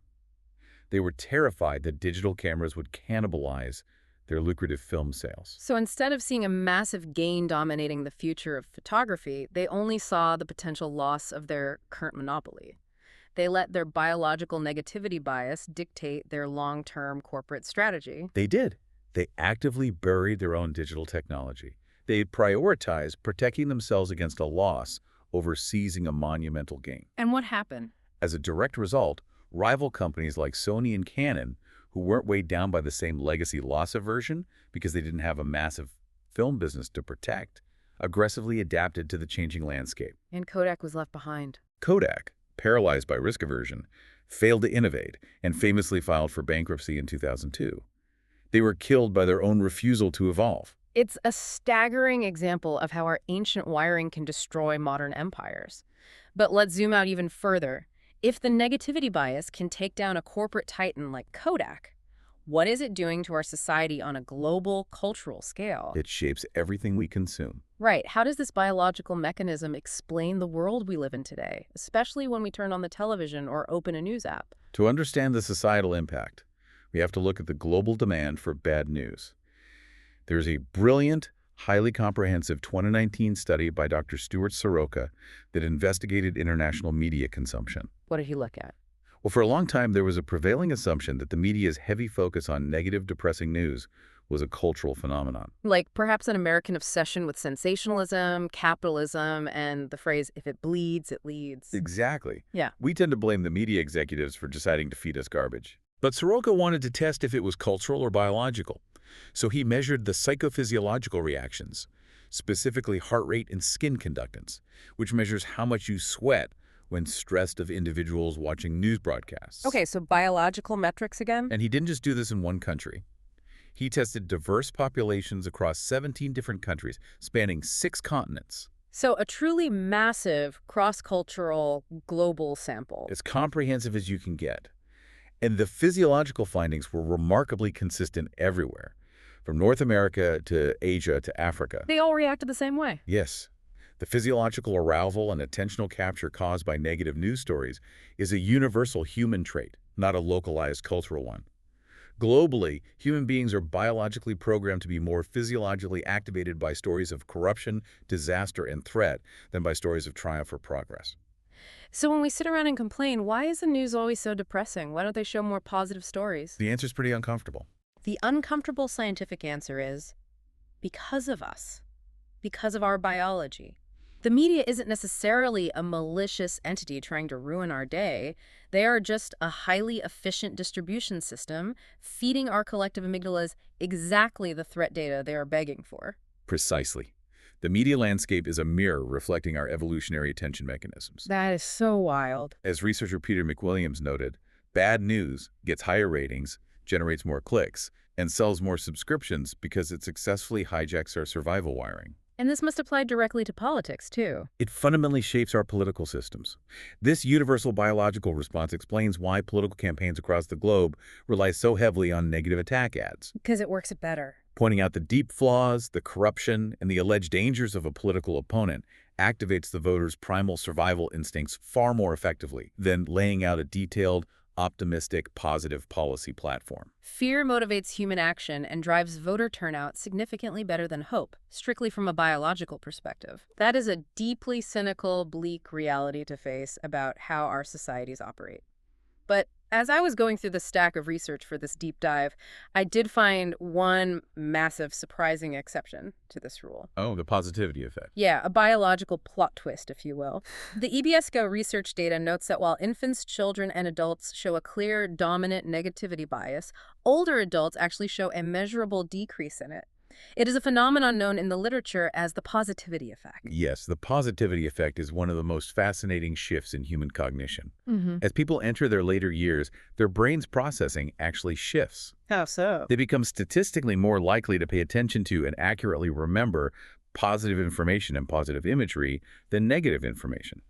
They were terrified that digital cameras would cannibalize their lucrative film sales. So instead of seeing a massive gain dominating the future of photography, they only saw the potential loss of their current monopoly. They let their biological negativity bias dictate their long-term corporate strategy. They did. They actively buried their own digital technology. They prioritized protecting themselves against a loss over seizing a monumental gain. And what happened? As a direct result, rival companies like Sony and Canon, who weren't weighed down by the same legacy loss aversion because they didn't have a massive film business to protect, aggressively adapted to the changing landscape. And Kodak was left behind. Kodak, paralyzed by risk aversion, failed to innovate and famously filed for bankruptcy in 2002. They were killed by their own refusal to evolve. It's a staggering example of how our ancient wiring can destroy modern empires. But let's zoom out even further. If the negativity bias can take down a corporate titan like Kodak, What is it doing to our society on a global cultural scale? It shapes everything we consume. Right. How does this biological mechanism explain the world we live in today, especially when we turn on the television or open a news app? To understand the societal impact, we have to look at the global demand for bad news. There's a brilliant, highly comprehensive 2019 study by Dr. Stuart Soroka that investigated international media consumption. What did he look at? Well, for a long time, there was a prevailing assumption that the media's heavy focus on negative, depressing news was a cultural phenomenon. Like perhaps an American obsession with sensationalism, capitalism, and the phrase, if it bleeds, it leads. Exactly. Yeah. We tend to blame the media executives for deciding to feed us garbage. But Soroka wanted to test if it was cultural or biological. So he measured the psychophysiological reactions, specifically heart rate and skin conductance, which measures how much you sweat when stressed of individuals watching news broadcasts. Okay, so biological metrics again? And he didn't just do this in one country. He tested diverse populations across 17 different countries, spanning 6 continents. So a truly massive cross-cultural global sample. As comprehensive as you can get. And the physiological findings were remarkably consistent everywhere, from North America to Asia to Africa. They all reacted the same way. Yes. The physiological arousal and attentional capture caused by negative news stories is a universal human trait, not a localized cultural one. Globally, human beings are biologically programmed to be more physiologically activated by stories of corruption, disaster, and threat than by stories of triumph or progress. So when we sit around and complain, why is the news always so depressing? Why don't they show more positive stories? The answer's pretty uncomfortable. The uncomfortable scientific answer is because of us, because of our biology. The media isn't necessarily a malicious entity trying to ruin our day. They are just a highly efficient distribution system feeding our collective amygdalas exactly the threat data they are begging for. Precisely. The media landscape is a mirror reflecting our evolutionary attention mechanisms. That is so wild. As researcher Peter McWilliams noted, bad news gets higher ratings, generates more clicks, and sells more subscriptions because it successfully hijacks our survival wiring. And this must apply directly to politics, too. It fundamentally shapes our political systems. This universal biological response explains why political campaigns across the globe rely so heavily on negative attack ads, Because it works better. pointing out the deep flaws, the corruption, and the alleged dangers of a political opponent activates the voter's primal survival instincts far more effectively than laying out a detailed, optimistic, positive policy platform. Fear motivates human action and drives voter turnout significantly better than hope, strictly from a biological perspective. That is a deeply cynical, bleak reality to face about how our societies operate. But as I was going through the stack of research for this deep dive, I did find one massive, surprising exception to this rule. Oh, the positivity effect. Yeah, a biological plot twist, if you will. The EBSCO research data notes that while infants, children, and adults show a clear, dominant negativity bias, older adults actually show a measurable decrease in it. It is a phenomenon known in the literature as the positivity effect. Yes, the positivity effect is one of the most fascinating shifts in human cognition. Mm-hmm. As people enter their later years, their brain's processing actually shifts. How so? They become statistically more likely to pay attention to and accurately remember positive information and positive imagery than negative information.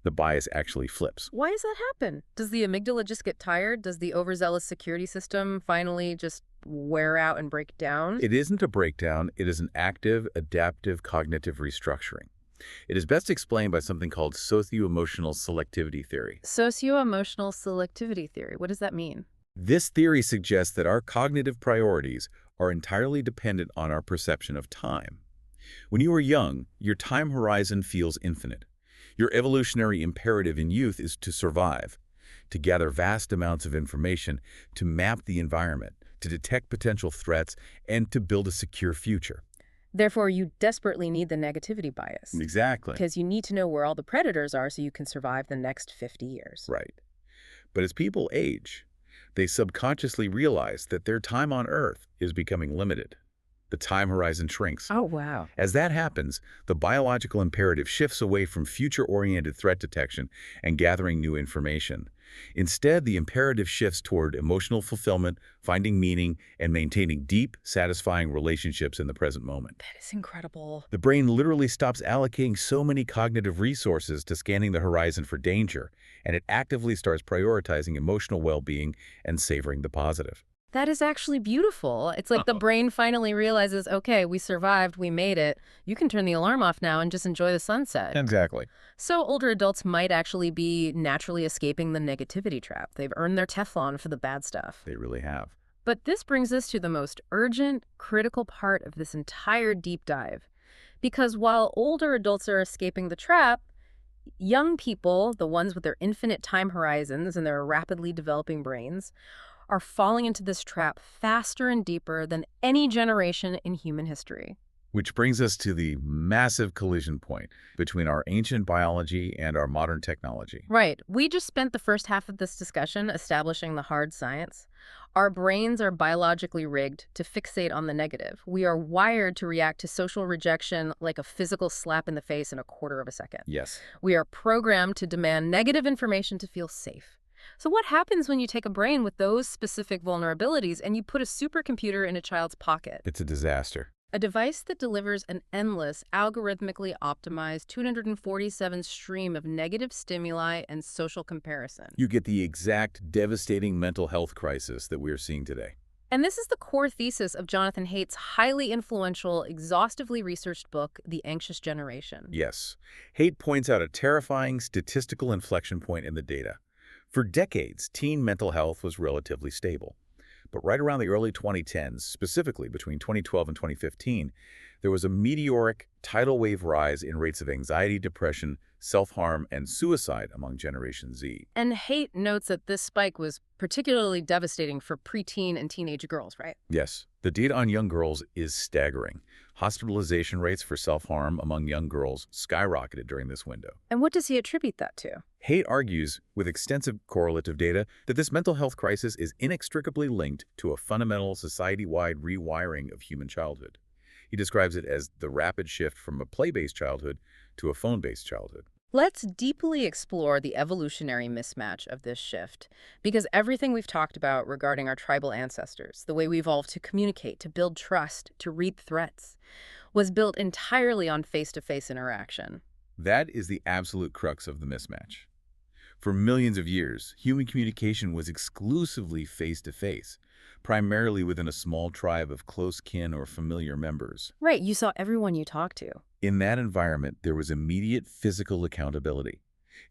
The bias actually flips. Why does that happen? Does the amygdala just get tired? Does the overzealous security system finally just wear out and break down? It isn't a breakdown, it is an active, adaptive cognitive restructuring. It is best explained by something called socio-emotional selectivity theory. Socio-emotional selectivity theory. What does that mean? This theory suggests that our cognitive priorities are entirely dependent on our perception of time. When you are young, your time horizon feels infinite. Your evolutionary imperative in youth is to survive, to gather vast amounts of information, to map the environment, to detect potential threats, and to build a secure future. Therefore, you desperately need the negativity bias. Exactly. Because you need to know where all the predators are so you can survive the next 50 years. Right. But as people age, they subconsciously realize that their time on Earth is becoming limited. The time horizon shrinks. Oh, wow. As that happens, the biological imperative shifts away from future-oriented threat detection and gathering new information. Instead, the imperative shifts toward emotional fulfillment, finding meaning, and maintaining deep, satisfying relationships in the present moment. That is incredible. The brain literally stops allocating so many cognitive resources to scanning the horizon for danger, and it actively starts prioritizing emotional well-being and savoring the positive. That is actually beautiful. It's like the brain finally realizes, okay, we survived, we made it. You can turn the alarm off now and just enjoy the sunset. Exactly. So older adults might actually be naturally escaping the negativity trap. They've earned their Teflon for the bad stuff. They really have. But this brings us to the most urgent, critical part of this entire deep dive. Because while older adults are escaping the trap, young people, the ones with their infinite time horizons and their rapidly developing brains, are falling into this trap faster and deeper than any generation in human history. Which brings us to the massive collision point between our ancient biology and our modern technology. Right. We just spent the first half of this discussion establishing the hard science. Our brains are biologically rigged to fixate on the negative. We are wired to react to social rejection like a physical slap in the face in a quarter of a second. Yes. We are programmed to demand negative information to feel safe. So what happens when you take a brain with those specific vulnerabilities and you put a supercomputer in a child's pocket? It's a disaster. A device that delivers an endless, algorithmically optimized 247 stream of negative stimuli and social comparison. You get the exact devastating mental health crisis that we are seeing today. And this is the core thesis of Jonathan Haidt's highly influential, exhaustively researched book, The Anxious Generation. Yes. Haidt points out a terrifying statistical inflection point in the data. For decades, teen mental health was relatively stable. But right around the early 2010s, specifically between 2012 and 2015, there was a meteoric tidal wave rise in rates of anxiety, depression, self-harm, and suicide among Generation Z. And Haidt notes that this spike was particularly devastating for preteen and teenage girls, right? Yes, the data on young girls is staggering. Hospitalization rates for self-harm among young girls skyrocketed during this window. And what does he attribute that to? Haidt argues, with extensive correlative data, that this mental health crisis is inextricably linked to a fundamental society-wide rewiring of human childhood. He describes it as the rapid shift from a play-based childhood to a phone-based childhood. Let's deeply explore the evolutionary mismatch of this shift, because everything we've talked about regarding our tribal ancestors, the way we evolved to communicate, to build trust, to read threats, was built entirely on face-to-face interaction. That is the absolute crux of the mismatch. For millions of years, human communication was exclusively face-to-face, primarily within a small tribe of close kin or familiar members. Right, you saw everyone you talked to. In that environment, there was immediate physical accountability.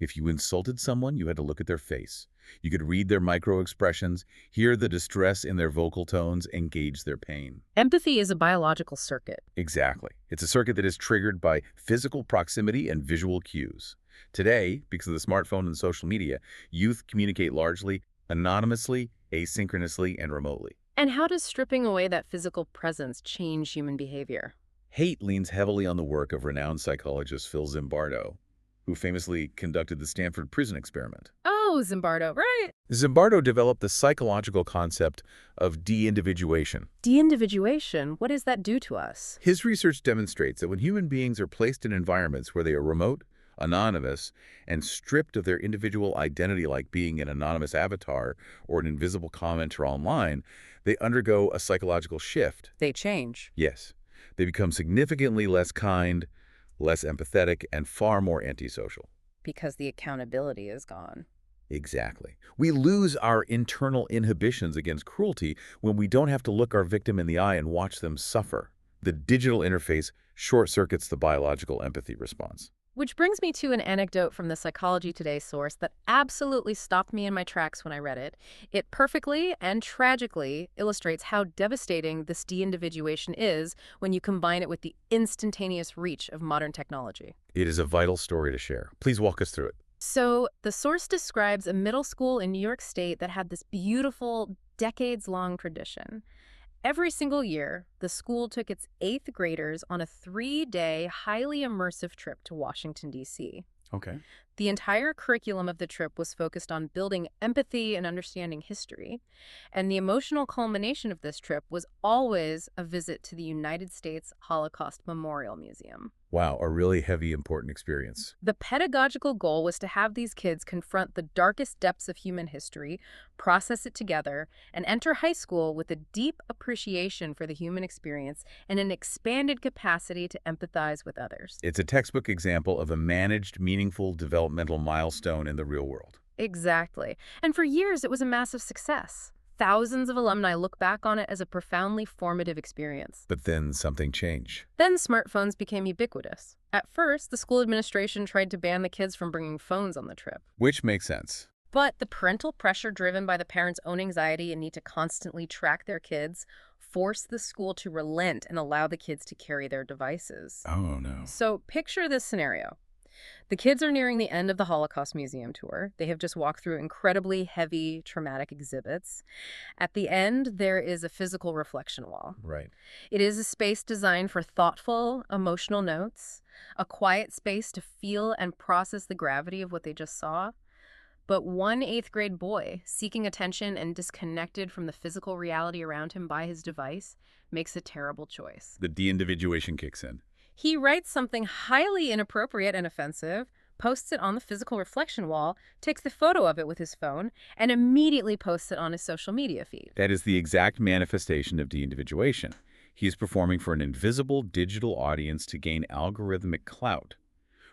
If you insulted someone, you had to look at their face. You could read their micro-expressions, hear the distress in their vocal tones, and gauge their pain. Empathy is a biological circuit. Exactly. It's a circuit that is triggered by physical proximity and visual cues. Today, because of the smartphone and social media, youth communicate largely anonymously, asynchronously, and remotely. And how does stripping away that physical presence change human behavior? Haidt leans heavily on the work of renowned psychologist Phil Zimbardo, who famously conducted the Stanford prison experiment. Oh, Zimbardo, right. Zimbardo developed the psychological concept of de-individuation. De-individuation, what does that do to us? His research demonstrates that when human beings are placed in environments where they are remote, anonymous, and stripped of their individual identity like being an anonymous avatar or an invisible commenter online, they undergo a psychological shift. They change. Yes. They become significantly less kind, less empathetic, and far more antisocial. Because the accountability is gone. Exactly. We lose our internal inhibitions against cruelty when we don't have to look our victim in the eye and watch them suffer. The digital interface short-circuits the biological empathy response. Which brings me to an anecdote from the Psychology Today source that absolutely stopped me in my tracks when I read it. It perfectly and tragically illustrates how devastating this de-individuation is when you combine it with the instantaneous reach of modern technology. It is a vital story to share. Please walk us through it. So the source describes a middle school in New York State that had this beautiful, decades-long tradition. Every single year, the school took its 8th graders on a 3-day, highly immersive trip to Washington, D.C. Okay. The entire curriculum of the trip was focused on building empathy and understanding history, and the emotional culmination of this trip was always a visit to the United States Holocaust Memorial Museum. Wow, a really heavy, important experience. The pedagogical goal was to have these kids confront the darkest depths of human history, process it together, and enter high school with a deep appreciation for the human experience and an expanded capacity to empathize with others. It's a textbook example of a managed, meaningful developmental milestone in the real world. Exactly. And for years, it was a massive success. Thousands of alumni look back on it as a profoundly formative experience. But then something changed. Then smartphones became ubiquitous. At first, the school administration tried to ban the kids from bringing phones on the trip. Which makes sense. But the parental pressure driven by the parents' own anxiety and need to constantly track their kids forced the school to relent and allow the kids to carry their devices. Oh, no. So picture this scenario. The kids are nearing the end of the Holocaust Museum tour. They have just walked through incredibly heavy, traumatic exhibits. At the end, there is a physical reflection wall. Right. It is a space designed for thoughtful, emotional notes, a quiet space to feel and process the gravity of what they just saw. But one eighth-grade boy, seeking attention and disconnected from the physical reality around him by his device, makes a terrible choice. The de-individuation kicks in. He writes something highly inappropriate and offensive, posts it on the physical reflection wall, takes the photo of it with his phone, and immediately posts it on his social media feed. That is the exact manifestation of de-individuation. He is performing for an invisible digital audience to gain algorithmic clout,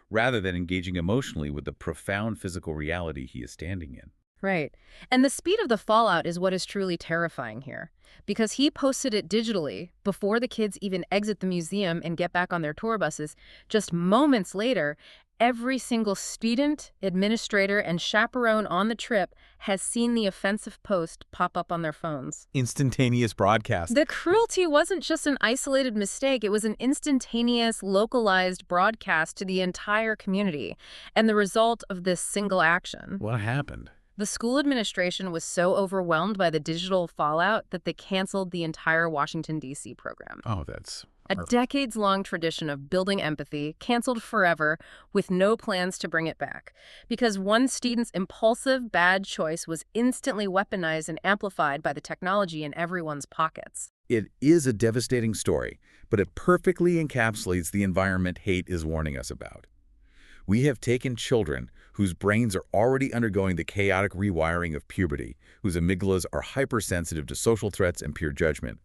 rather than engaging emotionally with the profound physical reality he is standing in. Right. And the speed of the fallout is what is truly terrifying here. Because he posted it digitally before the kids even exit the museum and get back on their tour buses, just moments later, every single student, administrator, and chaperone on the trip has seen the offensive post pop up on their phones. Instantaneous broadcast. The cruelty wasn't just an isolated mistake. It was an instantaneous, localized broadcast to the entire community. And the result of this single action. What happened? The school administration was so overwhelmed by the digital fallout that they canceled the entire Washington, D.C. program. Oh, that's... A decades-long tradition of building empathy, canceled forever, with no plans to bring it back. Because one student's impulsive, bad choice was instantly weaponized and amplified by the technology in everyone's pockets. It is a devastating story, but it perfectly encapsulates the environment hate is warning us about. We have taken children whose brains are already undergoing the chaotic rewiring of puberty, whose amygdalas are hypersensitive to social threats and peer judgment,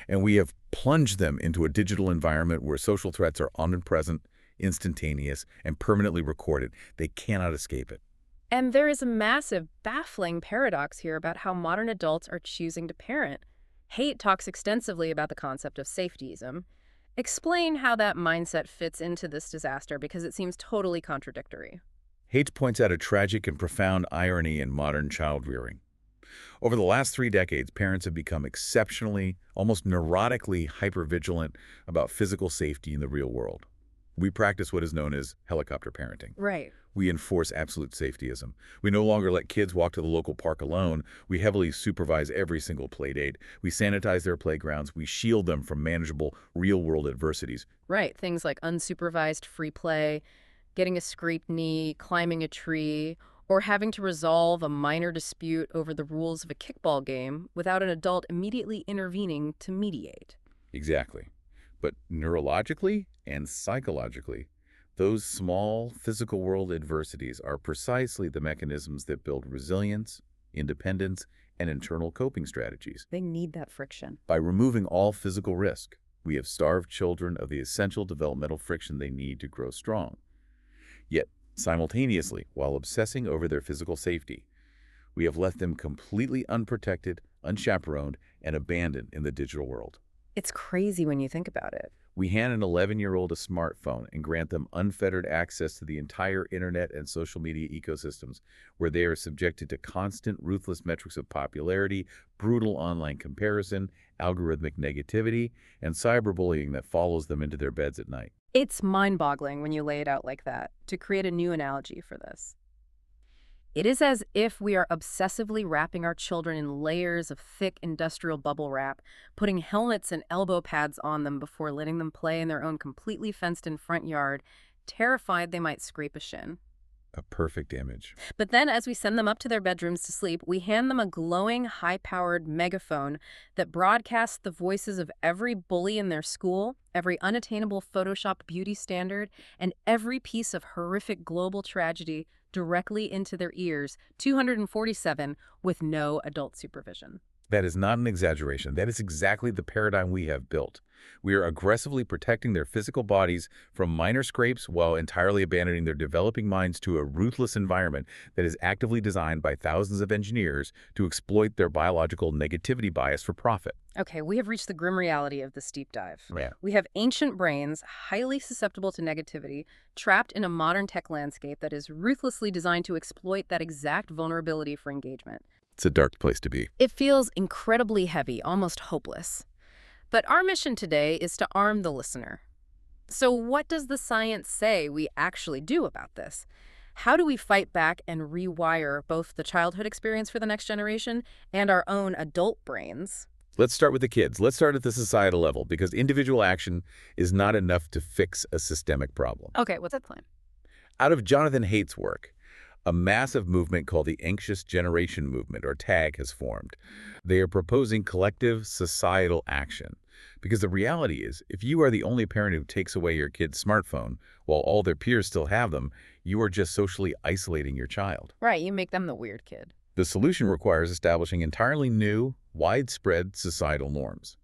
and we have plunged them into a digital environment where social threats are omnipresent, instantaneous, and permanently recorded. They cannot escape it. And there is a massive, baffling paradox here about how modern adults are choosing to parent. Haidt talks extensively about the concept of safetyism. Explain how that mindset fits into this disaster, because it seems totally contradictory. Haidt points out a tragic and profound irony in modern child rearing. Over the last 3 decades, parents have become exceptionally, almost neurotically hypervigilant about physical safety in the real world. We practice what is known as helicopter parenting. Right. We enforce absolute safetyism. We no longer let kids walk to the local park alone. We heavily supervise every single play date. We sanitize their playgrounds. We shield them from manageable real-world adversities. Right. Things like unsupervised free play, getting a scraped knee, climbing a tree, or having to resolve a minor dispute over the rules of a kickball game without an adult immediately intervening to mediate. Exactly. But neurologically and psychologically, those small physical world adversities are precisely the mechanisms that build resilience, independence, and internal coping strategies. They need that friction. By removing all physical risk, we have starved children of the essential developmental friction they need to grow strong. Yet, simultaneously, while obsessing over their physical safety, we have left them completely unprotected, unchaperoned, and abandoned in the digital world. It's crazy when you think about it. We hand an 11-year-old a smartphone and grant them unfettered access to the entire internet and social media ecosystems, where they are subjected to constant, ruthless metrics of popularity, brutal online comparison, algorithmic negativity, and cyberbullying that follows them into their beds at night. It's mind-boggling when you lay it out like that. To create a new analogy for this, it is as if we are obsessively wrapping our children in layers of thick industrial bubble wrap, putting helmets and elbow pads on them before letting them play in their own completely fenced-in front yard, terrified they might scrape a shin. A perfect image. But then, as we send them up to their bedrooms to sleep, we hand them a glowing, high-powered megaphone that broadcasts the voices of every bully in their school, every unattainable Photoshop beauty standard, and every piece of horrific global tragedy directly into their ears, 247, with no adult supervision. That is not an exaggeration. That is exactly the paradigm we have built. We are aggressively protecting their physical bodies from minor scrapes while entirely abandoning their developing minds to a ruthless environment that is actively designed by thousands of engineers to exploit their biological negativity bias for profit. Okay, we have reached the grim reality of this deep dive. Yeah. We have ancient brains, highly susceptible to negativity, trapped in a modern tech landscape that is ruthlessly designed to exploit that exact vulnerability for engagement. It's a dark place to be. It feels incredibly heavy, almost hopeless. But our mission today is to arm the listener. So what does the science say we actually do about this? How do we fight back and rewire both the childhood experience for the next generation and our own adult brains? Let's start with the kids. Let's start at the societal level because individual action is not enough to fix a systemic problem. Okay, what's that plan? Out of Jonathan Haidt's work, a massive movement called the Anxious Generation Movement, or TAG, has formed. They are proposing collective societal action. Because the reality is, if you are the only parent who takes away your kid's smartphone while all their peers still have them, you are just socially isolating your child. Right, you make them the weird kid. The solution requires establishing entirely new, widespread societal norms.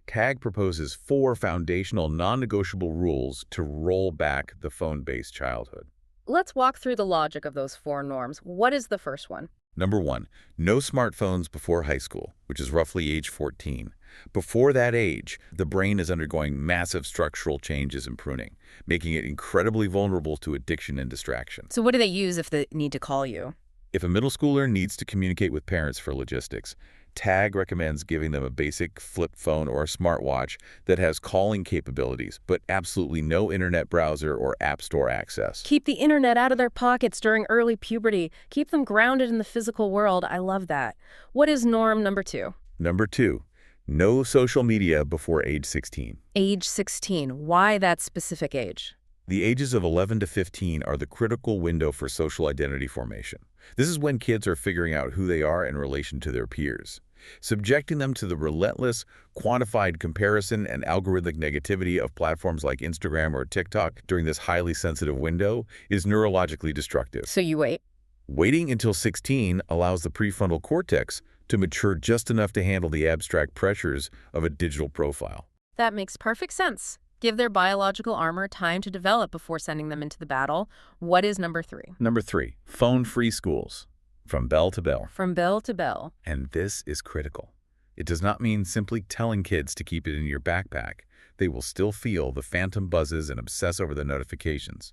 TAG proposes 4 foundational non-negotiable rules to roll back the phone-based childhood. Let's walk through the logic of those 4 norms. What is the first one? Number 1, no smartphones before high school, which is roughly age 14. Before that age, the brain is undergoing massive structural changes and pruning, making it incredibly vulnerable to addiction and distraction. So what do they use if they need to call you? If a middle schooler needs to communicate with parents for logistics, TAG recommends giving them a basic flip phone or a smartwatch that has calling capabilities, but absolutely no internet browser or app store access. Keep the internet out of their pockets during early puberty. Keep them grounded in the physical world. I love that. What is norm number 2? Number 2, no social media before age 16. Age 16. Why that specific age? The ages of 11 to 15 are the critical window for social identity formation. This is when kids are figuring out who they are in relation to their peers. Subjecting them to the relentless, quantified comparison and algorithmic negativity of platforms like Instagram or TikTok during this highly sensitive window is neurologically destructive. So you wait. Waiting until 16 allows the prefrontal cortex to mature just enough to handle the abstract pressures of a digital profile. That makes perfect sense. Give their biological armor time to develop before sending them into the battle. What is number 3? Number 3, phone-free schools. From bell to bell. From bell to bell. And this is critical. It does not mean simply telling kids to keep it in your backpack. They will still feel the phantom buzzes and obsess over the notifications.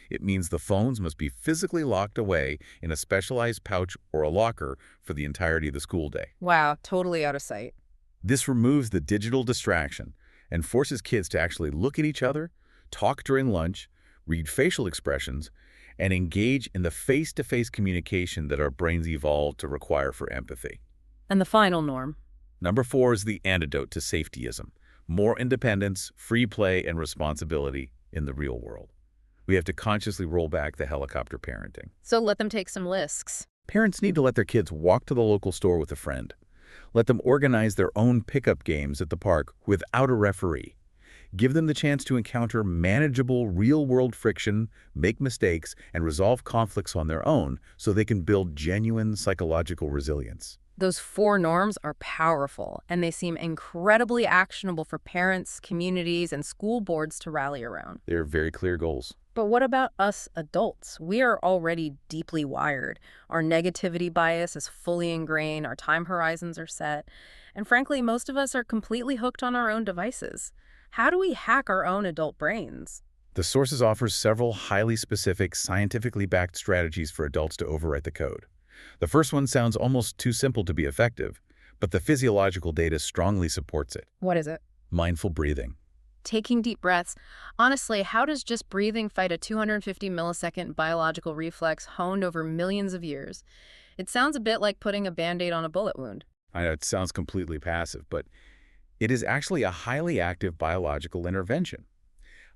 It means the phones must be physically locked away in a specialized pouch or a locker for the entirety of the school day. Wow, totally out of sight. This removes the digital distraction and forces kids to actually look at each other, talk during lunch, read facial expressions, and engage in the face-to-face communication that our brains evolved to require for empathy. And the final norm? Number 4 is the antidote to safetyism. More independence, free play, and responsibility in the real world. We have to consciously roll back the helicopter parenting. So let them take some risks. Parents need to let their kids walk to the local store with a friend. Let them organize their own pickup games at the park without a referee. Give them the chance to encounter manageable real-world friction, make mistakes, and resolve conflicts on their own so they can build genuine psychological resilience. Those 4 norms are powerful, and they seem incredibly actionable for parents, communities, and school boards to rally around. They're very clear goals. But what about us adults? We are already deeply wired. Our negativity bias is fully ingrained, our time horizons are set, and frankly, most of us are completely hooked on our own devices. How do we hack our own adult brains? The sources offers several highly specific, scientifically backed strategies for adults to overwrite the code. The first one sounds almost too simple to be effective, but the physiological data strongly supports it. What is it? Mindful breathing. Taking deep breaths. Honestly, how does just breathing fight a 250 millisecond biological reflex honed over millions of years? It sounds a bit like putting a Band-Aid on a bullet wound. I know it sounds completely passive, but it is actually a highly active biological intervention.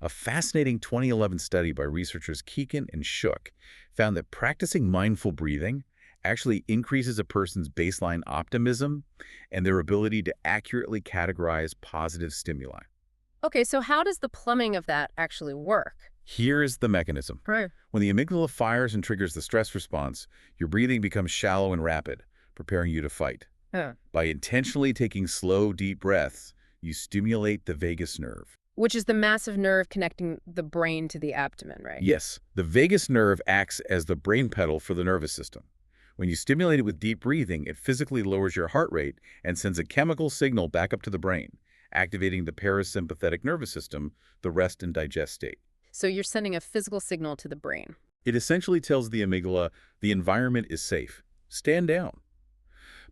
A fascinating 2011 study by researchers Keegan and Shook found that practicing mindful breathing actually increases a person's baseline optimism and their ability to accurately categorize positive stimuli. Okay, so how does the plumbing of that actually work? Here is the mechanism. Right. When the amygdala fires and triggers the stress response, your breathing becomes shallow and rapid, preparing you to fight. Uh, By intentionally taking slow, deep breaths, you stimulate the vagus nerve. which is the massive nerve connecting the brain to the abdomen, right? Yes, the vagus nerve acts as the brain pedal for the nervous system. When you stimulate it with deep breathing, it physically lowers your heart rate and sends a chemical signal back up to the brain, activating the parasympathetic nervous system, the rest and digest state. So you're sending a physical signal to the brain. It essentially tells the amygdala the environment is safe. Stand down.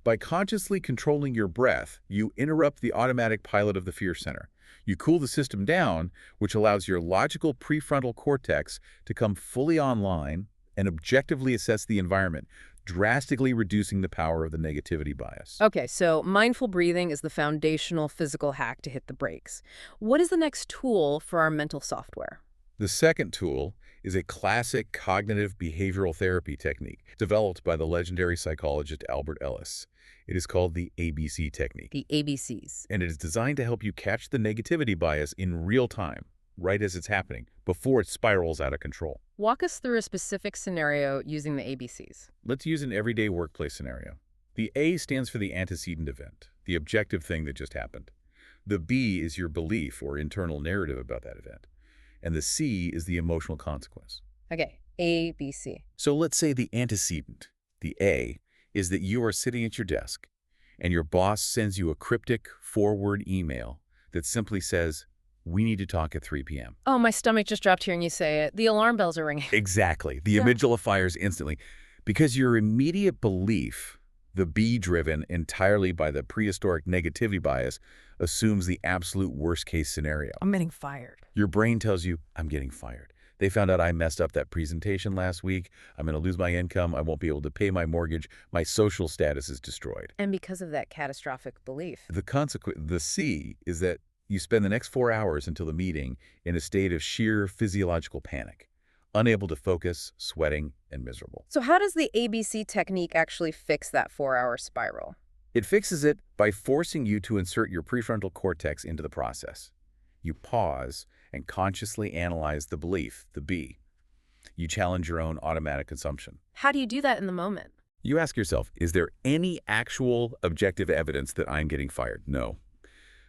By consciously controlling your breath, you interrupt the automatic pilot of the fear center. You cool the system down, which allows your logical prefrontal cortex to come fully online and objectively assess the environment, drastically reducing the power of the negativity bias. Okay, so mindful breathing is the foundational physical hack to hit the brakes. What is the next tool for our mental software? The second tool is a classic cognitive behavioral therapy technique developed by the legendary psychologist Albert Ellis. It is called the ABC technique, The ABCs. and it is designed to help you catch the negativity bias in real time, right as it's happening, before it spirals out of control. Walk us through a specific scenario using the ABCs. Let's use an everyday workplace scenario. The A stands for the antecedent event, the objective thing that just happened. The B is your belief or internal narrative about that event. And the C is the emotional consequence. Okay, ABC. So let's say the antecedent, the A, is that you are sitting at your desk and your boss sends you a cryptic forward email that simply says, "We need to talk at 3 p.m." Oh, my stomach just dropped hearing you say it. The alarm bells are ringing. Exactly. The Yeah. amygdala fires instantly because your immediate belief, the B driven entirely by the prehistoric negativity bias, assumes the absolute worst case scenario. I'm getting fired. Your brain tells you, "I'm getting fired. They found out I messed up that presentation last week. I'm going to lose my income. I won't be able to pay my mortgage. My social status is destroyed." And because of that catastrophic belief. The C is that you spend the next 4 hours until the meeting in a state of sheer physiological panic, unable to focus, sweating, and miserable. So how does the ABC technique actually fix that 4-hour spiral? It fixes it by forcing you to insert your prefrontal cortex into the process. You pause and consciously analyze the belief, the B. You challenge your own automatic assumption. How do you do that in the moment? You ask yourself, is there any actual objective evidence that I'm getting fired? No.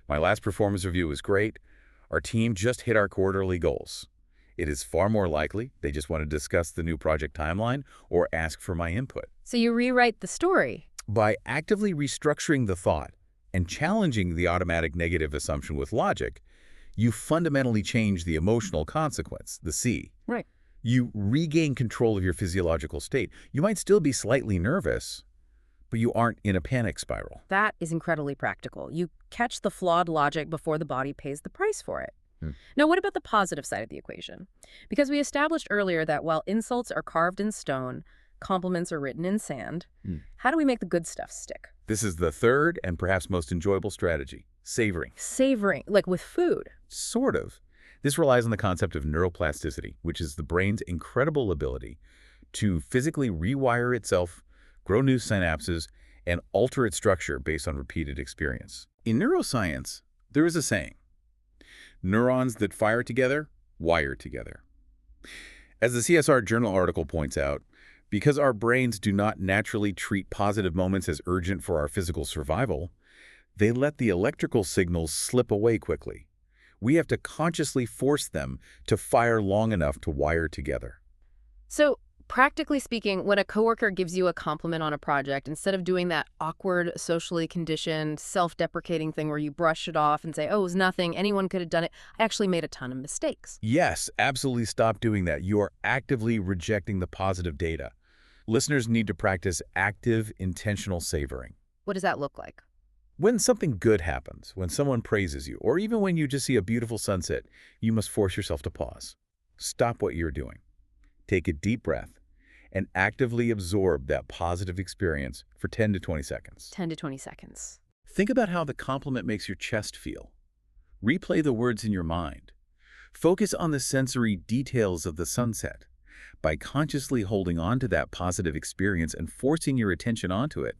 My last performance review was great. Our team just hit our quarterly goals. It is far more likely they just want to discuss the new project timeline or ask for my input. So you rewrite the story. By actively restructuring the thought and challenging the automatic negative assumption with logic, you fundamentally change the emotional consequence, the C. Right. You regain control of your physiological state. You might still be slightly nervous, but you aren't in a panic spiral. That is incredibly practical. You catch the flawed logic before the body pays the price for it. Now, what about the positive side of the equation? Because we established earlier that while insults are carved in stone, compliments are written in sand, how do we make the good stuff stick? This is the third and perhaps most enjoyable strategy, savoring. Savoring, like with food. Sort of. This relies on the concept of neuroplasticity, which is the brain's incredible ability to physically rewire itself, grow new synapses, and alter its structure based on repeated experience. In neuroscience, there is a saying, neurons that fire together, wire together. As the CSR Journal article points out, because our brains do not naturally treat positive moments as urgent for our physical survival, they let the electrical signals slip away quickly. We have to consciously force them to fire long enough to wire together. So, practically speaking, when a coworker gives you a compliment on a project, instead of doing that awkward, socially conditioned, self-deprecating thing where you brush it off and say, oh, it was nothing, anyone could have done it, I actually made a ton of mistakes. Yes, absolutely stop doing that. You are actively rejecting the positive data. Listeners need to practice active, intentional savoring. What does that look like? When something good happens, when someone praises you, or even when you just see a beautiful sunset, you must force yourself to pause. Stop what you're doing. Take a deep breath and actively absorb that positive experience for 10 to 20 seconds. 10 to 20 seconds. Think about how the compliment makes your chest feel. Replay the words in your mind. Focus on the sensory details of the sunset. By consciously holding on to that positive experience and forcing your attention onto it,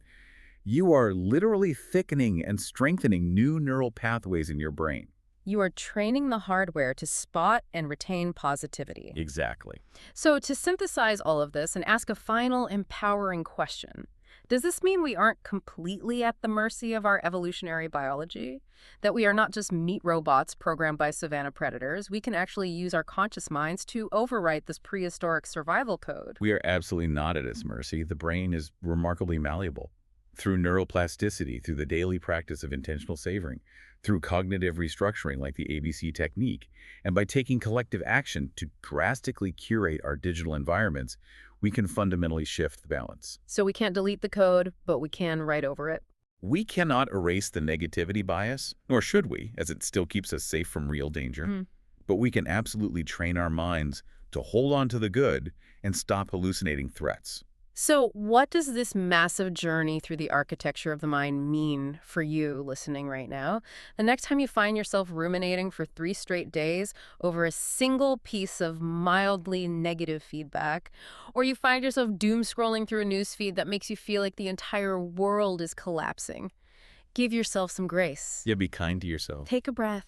you are literally thickening and strengthening new neural pathways in your brain. You are training the hardware to spot and retain positivity. Exactly. So to synthesize all of this and ask a final empowering question, Does this mean we aren't completely at the mercy of our evolutionary biology? That we are not just meat robots programmed by savanna predators? We can actually use our conscious minds to overwrite this prehistoric survival code. We are absolutely not at its mercy. The brain is remarkably malleable. Through neuroplasticity, through the daily practice of intentional savoring, through cognitive restructuring like the ABC technique, and by taking collective action to drastically curate our digital environments, we can fundamentally shift the balance. So we can't delete the code, but we can write over it. We cannot erase the negativity bias, nor should we, as it still keeps us safe from real danger. Mhm. But we can absolutely train our minds to hold on to the good and stop hallucinating threats. So, what does this massive journey through the architecture of the mind mean for you listening right now? The next time you find yourself ruminating for 3 straight days over a single piece of mildly negative feedback, or you find yourself doom scrolling through a newsfeed that makes you feel like the entire world is collapsing, give yourself some grace. Yeah, be kind to yourself. Take a breath.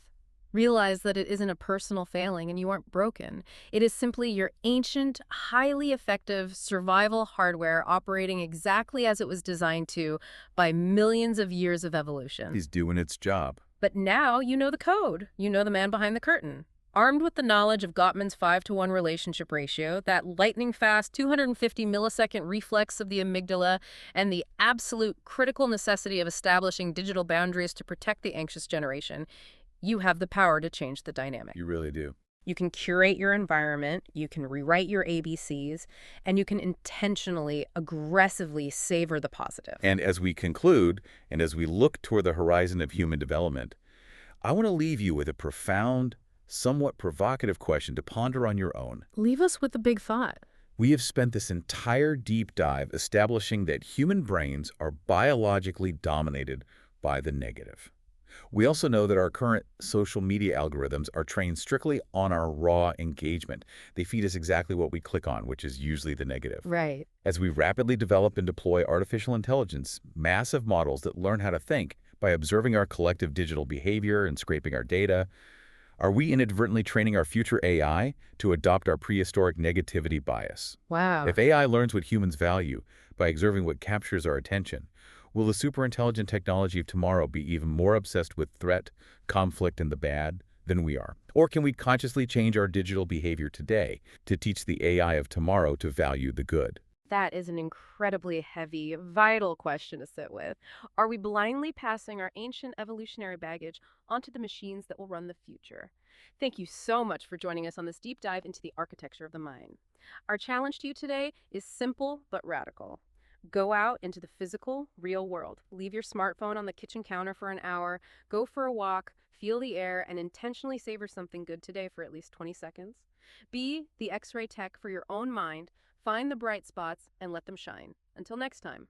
Realize that it isn't a personal failing and you aren't broken. It is simply your ancient, highly effective survival hardware operating exactly as it was designed to by millions of years of evolution. He's doing its job. But now you know the code. You know the man behind the curtain. Armed with the knowledge of Gottman's 5-to-1 relationship ratio, that lightning-fast 250-millisecond reflex of the amygdala, and the absolute critical necessity of establishing digital boundaries to protect the anxious generation, you have the power to change the dynamic. You really do. You can curate your environment, you can rewrite your ABCs, and you can intentionally, aggressively savor the positive. And as we conclude, and as we look toward the horizon of human development, I want to leave you with a profound, somewhat provocative question to ponder on your own. Leave us with a big thought. We have spent this entire deep dive establishing that human brains are biologically dominated by the negative. We also know that our current social media algorithms are trained strictly on our raw engagement. They feed us exactly what we click on, which is usually the negative. Right. As we rapidly develop and deploy artificial intelligence, massive models that learn how to think by observing our collective digital behavior and scraping our data, are we inadvertently training our future AI to adopt our prehistoric negativity bias? Wow. If AI learns what humans value by observing what captures our attention, will the superintelligent technology of tomorrow be even more obsessed with threat, conflict, and the bad than we are? Or can we consciously change our digital behavior today to teach the AI of tomorrow to value the good? That is an incredibly heavy, vital question to sit with. Are we blindly passing our ancient evolutionary baggage onto the machines that will run the future? Thank you so much for joining us on this deep dive into the architecture of the mind. Our challenge to you today is simple but radical. Go out into the physical, real world. Leave your smartphone on the kitchen counter for an hour. Go for a walk, feel the air, and intentionally savor something good today for at least 20 seconds. Be the X-ray tech for your own mind. Find the bright spots and let them shine. Until next time.